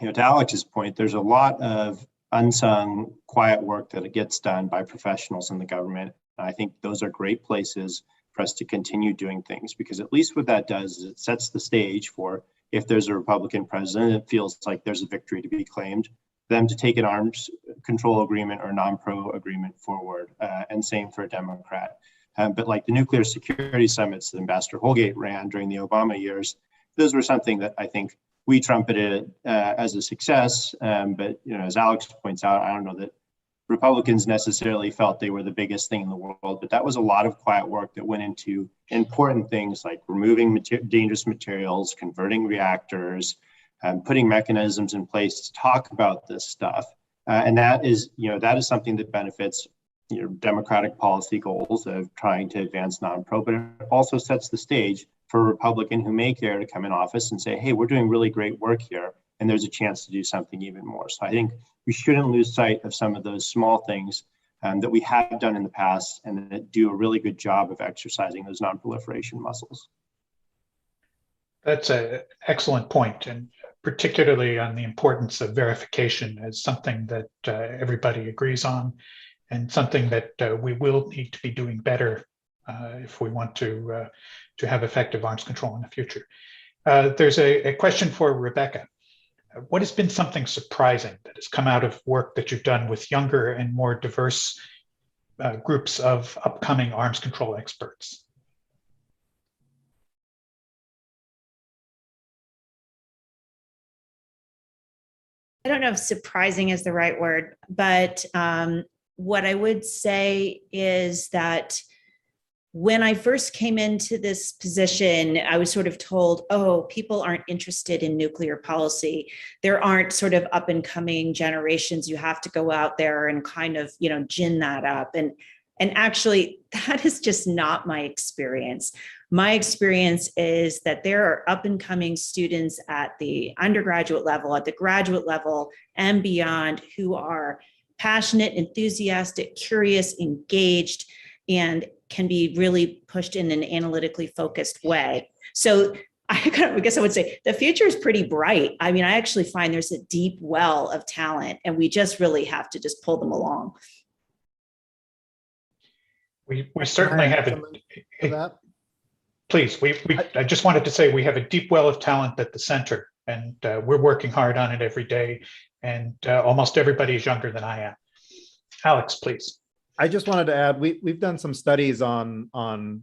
to Alex's point, there's a lot of unsung quiet work that gets done by professionals in the government. I think those are great places for us to continue doing things, because at least what that does is it sets the stage for, if there's a Republican president, it feels like there's a victory to be claimed, them to take an arms control agreement or non-pro agreement forward, and same for a Democrat. But like the nuclear security summits that Ambassador Holgate ran during the Obama years, those were something that I think we trumpeted as a success. But as Alex points out, I don't know that Republicans necessarily felt they were the biggest thing in the world, but that was a lot of quiet work that went into important things like removing dangerous materials, converting reactors, putting mechanisms in place to talk about this stuff. And that is something that benefits democratic policy goals of trying to advance non-pro, but it also sets the stage for a Republican who may care to come in office and say, hey, we're doing really great work here, and there's a chance to do something even more. So I think we shouldn't lose sight of some of those small things that we have done in the past and that do a really good job of exercising those non-proliferation muscles. That's an excellent point, and particularly on the importance of verification as something that everybody agrees on. and something that we will need to be doing better if we want to have effective arms control in the future. There's a question for Rebecca. What has been something surprising that has come out of work that you've done with younger and more diverse groups of upcoming arms control experts? I don't know if surprising is the right word, but what I would say is that when I first came into this position, I was sort of told, oh, people aren't interested in nuclear policy. There aren't sort of up and coming generations. You have to go out there and kind of, gin that up. And actually, that is just not my experience. My experience is that there are up and coming students at the undergraduate level, at the graduate level, and beyond who are passionate, enthusiastic, curious, engaged, and can be really pushed in an analytically focused way. So I guess I would say the future is pretty bright. I mean, I actually find there's a deep well of talent, and we just really have to just pull them along. We certainly have it. Please, I just wanted to say we have a deep well of talent at the center, and we're working hard on it every day, and almost everybody is younger than I am. Alex, please. I just wanted to add, we've done some studies on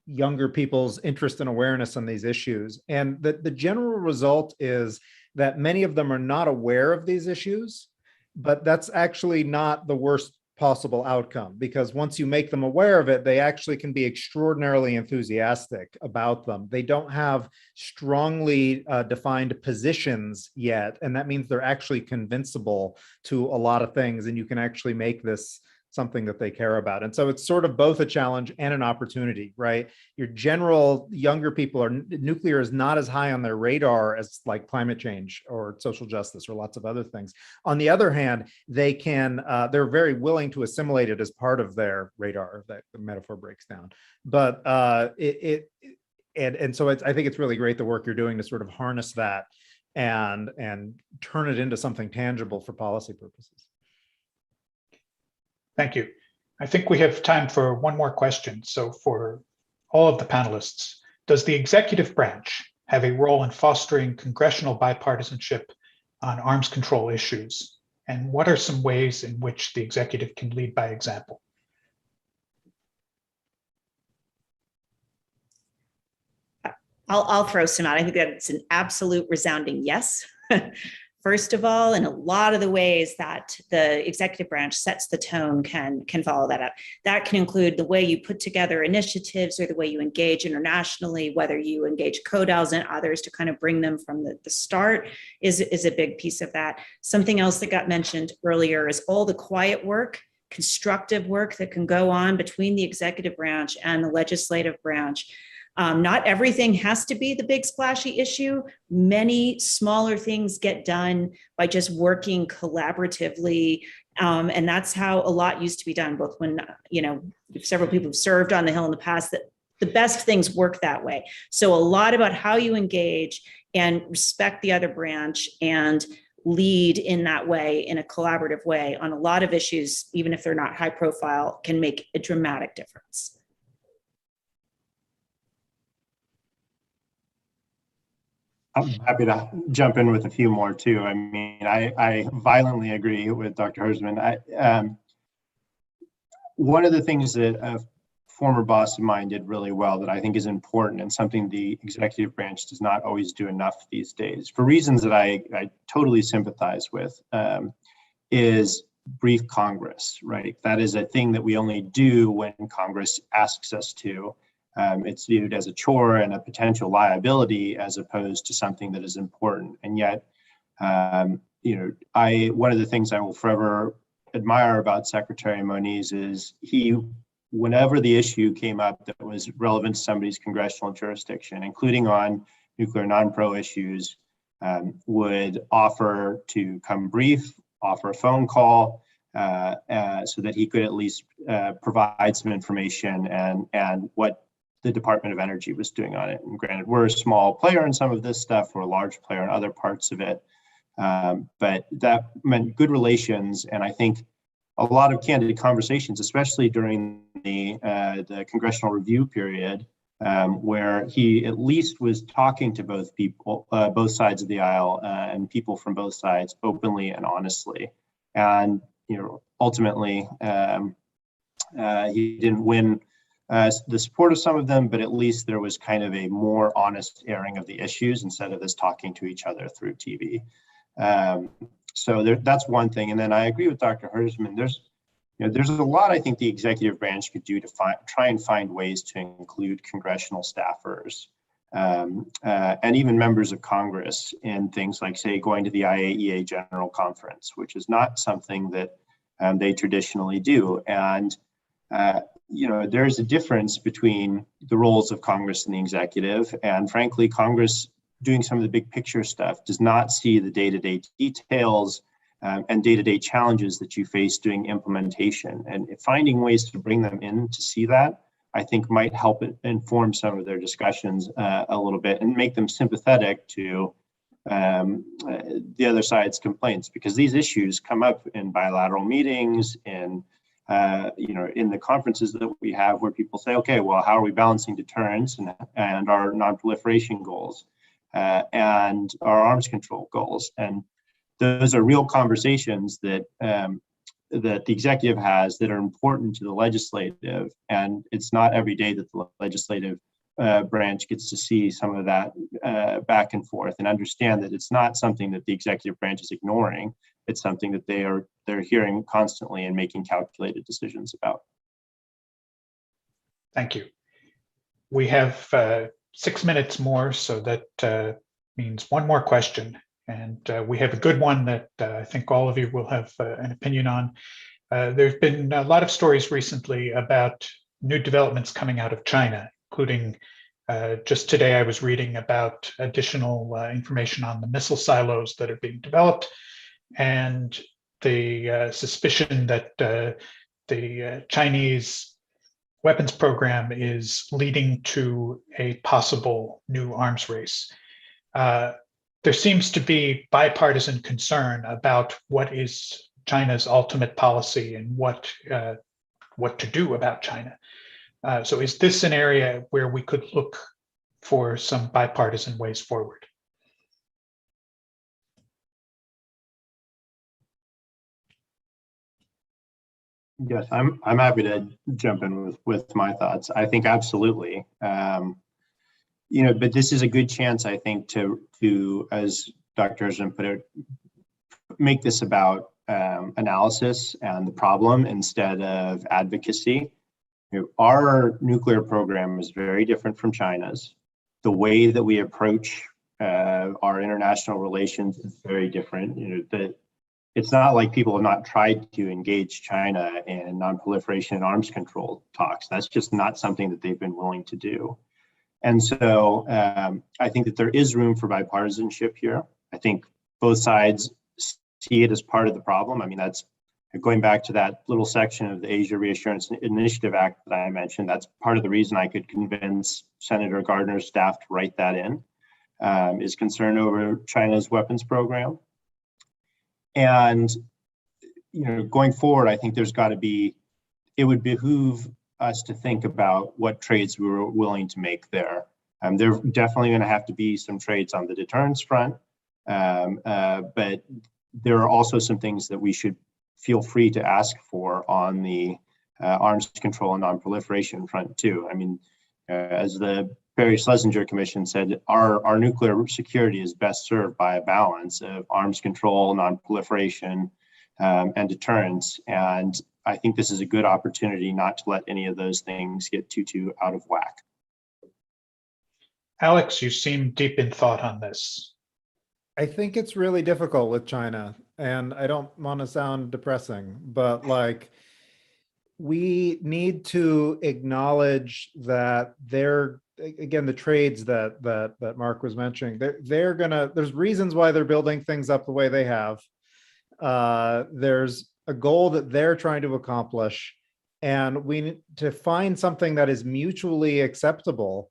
younger people's interest and awareness on these issues. And the general result is that many of them are not aware of these issues, but that's actually not the worst possible outcome, because once you make them aware of it, they actually can be extraordinarily enthusiastic about them. They don't have strongly defined positions yet, and that means they're actually convincible to a lot of things, and you can actually make this something that they care about. And so it's sort of both a challenge and an opportunity, right? Your general younger people nuclear is not as high on their radar as like climate change or social justice or lots of other things. On the other hand, they're very willing to assimilate it as part of their radar, if that the metaphor breaks down. But so I think it's really great the work you're doing to sort of harness that and turn it into something tangible for policy purposes. Thank you. I think we have time for one more question. So for all of the panelists, does the executive branch have a role in fostering congressional bipartisanship on arms control issues? And what are some ways in which the executive can lead by example? I'll throw some out. I think that it's an absolute resounding yes. First of all, in a lot of the ways that the executive branch sets the tone can follow that up. That can include the way you put together initiatives or the way you engage internationally, whether you engage CODALs and others to kind of bring them from the start is a big piece of that. Something else that got mentioned earlier is all the quiet work, constructive work that can go on between the executive branch and the legislative branch. Not everything has to be the big splashy issue. Many smaller things get done by just working collaboratively. And that's how a lot used to be done, both when, several people have served on the Hill in the past, that the best things work that way. So a lot about how you engage and respect the other branch and lead in that way, in a collaborative way on a lot of issues, even if they're not high profile, can make a dramatic difference. I'm happy to jump in with a few more too. I mean, I violently agree with Dr. Hersman. One of the things that a former boss of mine did really well that I think is important and something the executive branch does not always do enough these days, for reasons that I totally sympathize with, is brief Congress, right? That is a thing that we only do when Congress asks us to. It's viewed as a chore and a potential liability as opposed to something that is important. And yet, one of the things I will forever admire about Secretary Moniz is whenever the issue came up that was relevant to somebody's congressional jurisdiction, including on nuclear non-pro issues, would offer to come brief, offer a phone call, so that he could at least provide some information and what the Department of Energy was doing on it. And granted, we're a small player in some of this stuff, we're a large player in other parts of it, but that meant good relations. And I think a lot of candid conversations, especially during the congressional review period, where he at least was talking to both sides of the aisle, and people from both sides openly and honestly. And ultimately, he didn't win the support of some of them, but at least there was kind of a more honest airing of the issues instead of us talking to each other through TV. So that's one thing. And then I agree with Dr. Hersman. There's a lot I think the executive branch could do to try and find ways to include congressional staffers and even members of Congress in things like, say, going to the IAEA General Conference, which is not something that they traditionally do. And there's a difference between the roles of Congress and the executive. And frankly, Congress doing some of the big picture stuff does not see the day-to-day details and day-to-day challenges that you face doing implementation. And finding ways to bring them in to see that, I think might help inform some of their discussions a little bit and make them sympathetic to the other side's complaints, because these issues come up in bilateral meetings and in the conferences that we have where people say, okay, well, how are we balancing deterrence and our non-proliferation goals and our arms control goals? And those are real conversations that that the executive has that are important to the legislative. And it's not every day that the legislative branch gets to see some of that back and forth and understand that it's not something that the executive branch is ignoring. It's something that they're hearing constantly and making calculated decisions about. Thank you. We have 6 minutes more, so that means one more question. And we have a good one that I think all of you will have an opinion on. There's been a lot of stories recently about new developments coming out of China, including just today I was reading about additional information on the missile silos that are being developed, and the suspicion that the Chinese weapons program is leading to a possible new arms race. There seems to be bipartisan concern about what is China's ultimate policy and what to do about China. So is this an area where we could look for some bipartisan ways forward? Yes, I'm happy to jump in with my thoughts. I think absolutely. But this is a good chance, I think, to as Dr. Hersman put it, make this about analysis and the problem instead of advocacy. Our nuclear program is very different from China's. The way that we approach our international relations is very different. It's not like people have not tried to engage China in non-proliferation and arms control talks. That's just not something that they've been willing to do. And so I think that there is room for bipartisanship here. I think both sides see it as part of the problem. I mean, that's going back to that little section of the Asia Reassurance Initiative Act that I mentioned. That's part of the reason I could convince Senator Gardner's staff to write that in, is concern over China's weapons program. And, going forward, I think there's got to be, it would behoove us to think about what trades we were willing to make there. There are definitely going to have to be some trades on the deterrence front, but there are also some things that we should feel free to ask for on the arms control and non-proliferation front too. I mean, as the Barry Schlesinger Commission said, our nuclear security is best served by a balance of arms control, non-proliferation, and deterrence. And I think this is a good opportunity not to let any of those things get too out of whack. Alex, you seem deep in thought on this. I think it's really difficult with China, and I don't want to sound depressing, but we need to acknowledge that again, the trades that Mark was mentioning, there's reasons why they're building things up the way they have. There's a goal that they're trying to accomplish, and we need to find something that is mutually acceptable.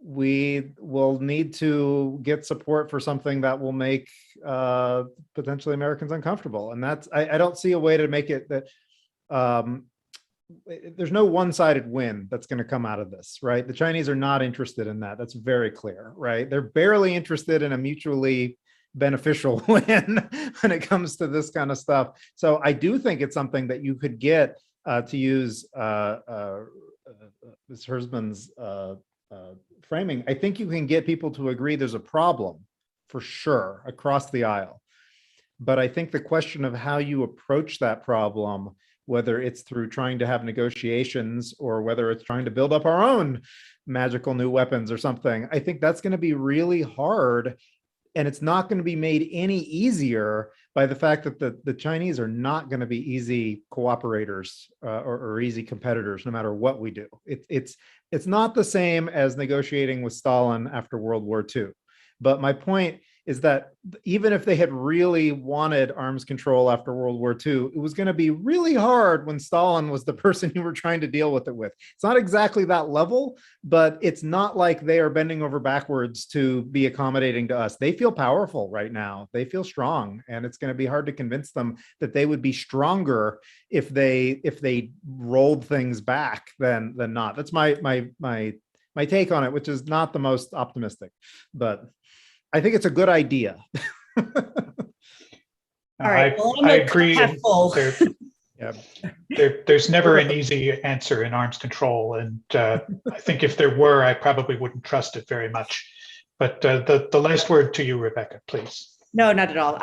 We will need to get support for something that will make potentially Americans uncomfortable. And that's, I don't see a way to make it that there's no one-sided win that's going to come out of this, right? The Chinese are not interested in that. That's very clear, right? They're barely interested in a mutually beneficial win when it comes to this kind of stuff. So I do think it's something that you could get to use Ms. Hersman's framing. I think you can get people to agree there's a problem for sure across the aisle. But I think the question of how you approach that problem, whether it's through trying to have negotiations or whether it's trying to build up our own magical new weapons or something, I think that's going to be really hard. And it's not going to be made any easier by the fact that the Chinese are not going to be easy cooperators or easy competitors, no matter what we do. It's not the same as negotiating with Stalin after World War II. But my point is that even if they had really wanted arms control after World War II, it was going to be really hard when Stalin was the person you were trying to deal with it with. It's not exactly that level, but it's not like they are bending over backwards to be accommodating to us. They feel powerful right now. They feel strong, and it's going to be hard to convince them that they would be stronger if they rolled things back than not. That's my take on it, which is not the most optimistic, but I think it's a good idea. All right. Well, I agree. Yeah. There's never an easy answer in arms control. And I think if there were, I probably wouldn't trust it very much. But the last word to you, Rebecca, please. No, not at all.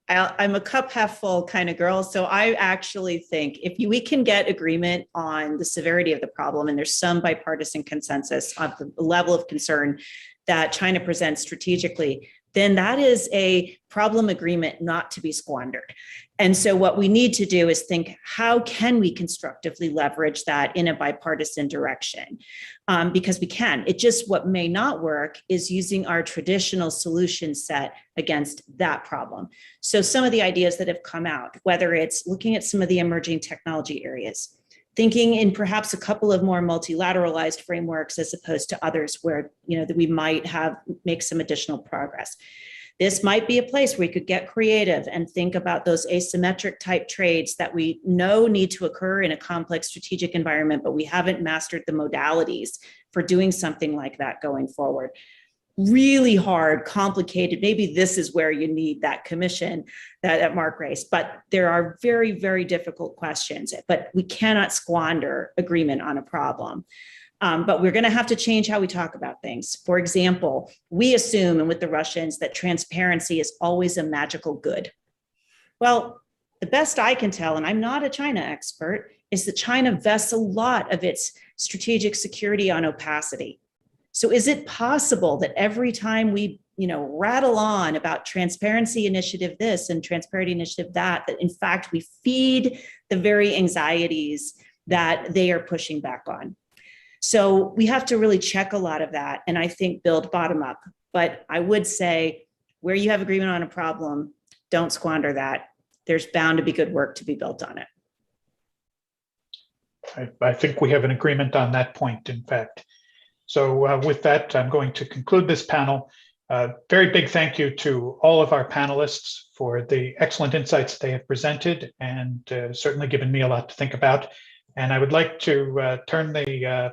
I'm a cup half full kind of girl. So I actually think if we can get agreement on the severity of the problem, and there's some bipartisan consensus on the level of concern that China presents strategically, then that is a problem agreement not to be squandered. And so what we need to do is think, how can we constructively leverage that in a bipartisan direction? Because we can. It just, what may not work is using our traditional solution set against that problem. So some of the ideas that have come out, whether it's looking at some of the emerging technology areas, thinking in perhaps a couple of more multilateralized frameworks as opposed to others where, that we might make some additional progress. This might be a place where we could get creative and think about those asymmetric type trades that we know need to occur in a complex strategic environment, but we haven't mastered the modalities for doing something like that going forward. Really hard, complicated. Maybe this is where you need that commission that Mark raised, but there are very, very difficult questions, but we cannot squander agreement on a problem. But we're going to have to change how we talk about things. For example, we assume, and with the Russians, that transparency is always a magical good. Well, the best I can tell, and I'm not a China expert, is that China vests a lot of its strategic security on opacity. So is it possible that every time we, rattle on about transparency initiative this and transparency initiative that in fact we feed the very anxieties that they are pushing back on? So we have to really check a lot of that, and I think build bottom up. But I would say where you have agreement on a problem, don't squander that. There's bound to be good work to be built on it. I think we have an agreement on that point, in fact. So with that, I'm going to conclude this panel. Very big thank you to all of our panelists for the excellent insights they have presented, and certainly given me a lot to think about. And I would like to turn the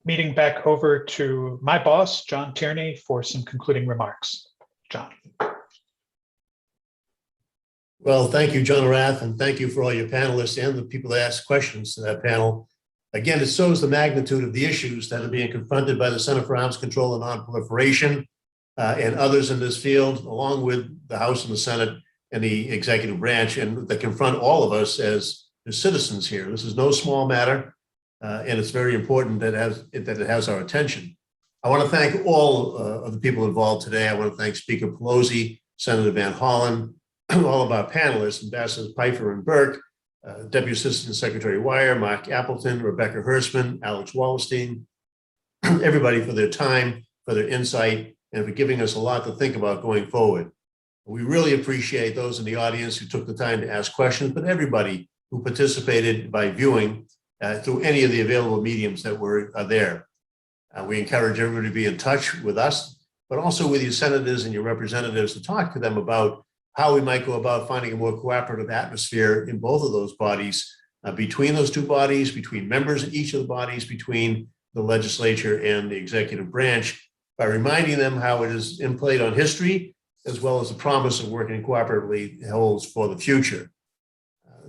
meeting back over to my boss, John Tierney, for some concluding remarks. John. Well, thank you, John Rath, and thank you for all your panelists and the people that asked questions to that panel. Again, it shows the magnitude of the issues that are being confronted by the Center for Arms Control and Non-Proliferation and others in this field, along with the House and the Senate and the executive branch, and that confront all of us as citizens here. This is no small matter, and it's very important that it has our attention. I want to thank all of the people involved today. I want to thank Speaker Pelosi, Senator Van Hollen, all of our panelists, Ambassadors Pifer and Burk, Deputy Assistant Secretary Wier, Mark Appleton, Rebecca Hersman, Alex Wellerstein, everybody for their time, for their insight, and for giving us a lot to think about going forward. We really appreciate those in the audience who took the time to ask questions, but everybody who participated by viewing through any of the available mediums that were there. We encourage everybody to be in touch with us, but also with your senators and your representatives to talk to them about how we might go about finding a more cooperative atmosphere in both of those bodies, between those two bodies, between members of each of the bodies, between the legislature and the executive branch, by reminding them how it is implayed on history, as well as the promise of working cooperatively holds for the future.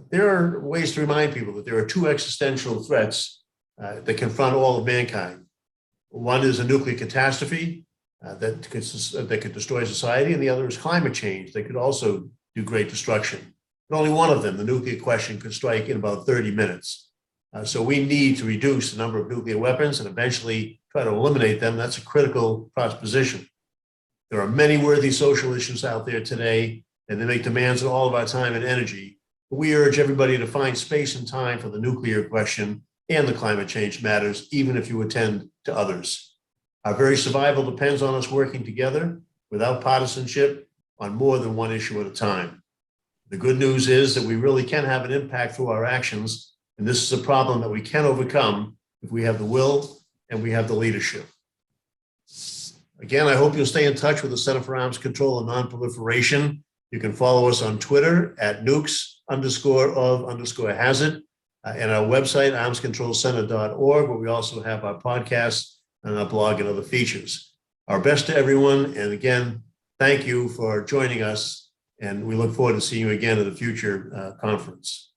There are ways to remind people that there are two existential threats that confront all of mankind. One is a nuclear catastrophe that could destroy society, and the other is climate change that could also do great destruction. But only one of them, the nuclear question, could strike in about 30 minutes. So we need to reduce the number of nuclear weapons and eventually try to eliminate them. That's a critical proposition. There are many worthy social issues out there today, and they make demands on all of our time and energy. But we urge everybody to find space and time for the nuclear question and the climate change matters, even if you attend to others. Our very survival depends on us working together without partisanship on more than one issue at a time. The good news is that we really can have an impact through our actions, and this is a problem that we can overcome if we have the will and we have the leadership. Again, I hope you'll stay in touch with the Center for Arms Control and Non-Proliferation. You can follow us on Twitter at nukes_of_hazard, and our website, armscontrolcenter.org, where we also have our podcasts and our blog and other features. Our best to everyone. And again, thank you for joining us. And we look forward to seeing you again at a future conference.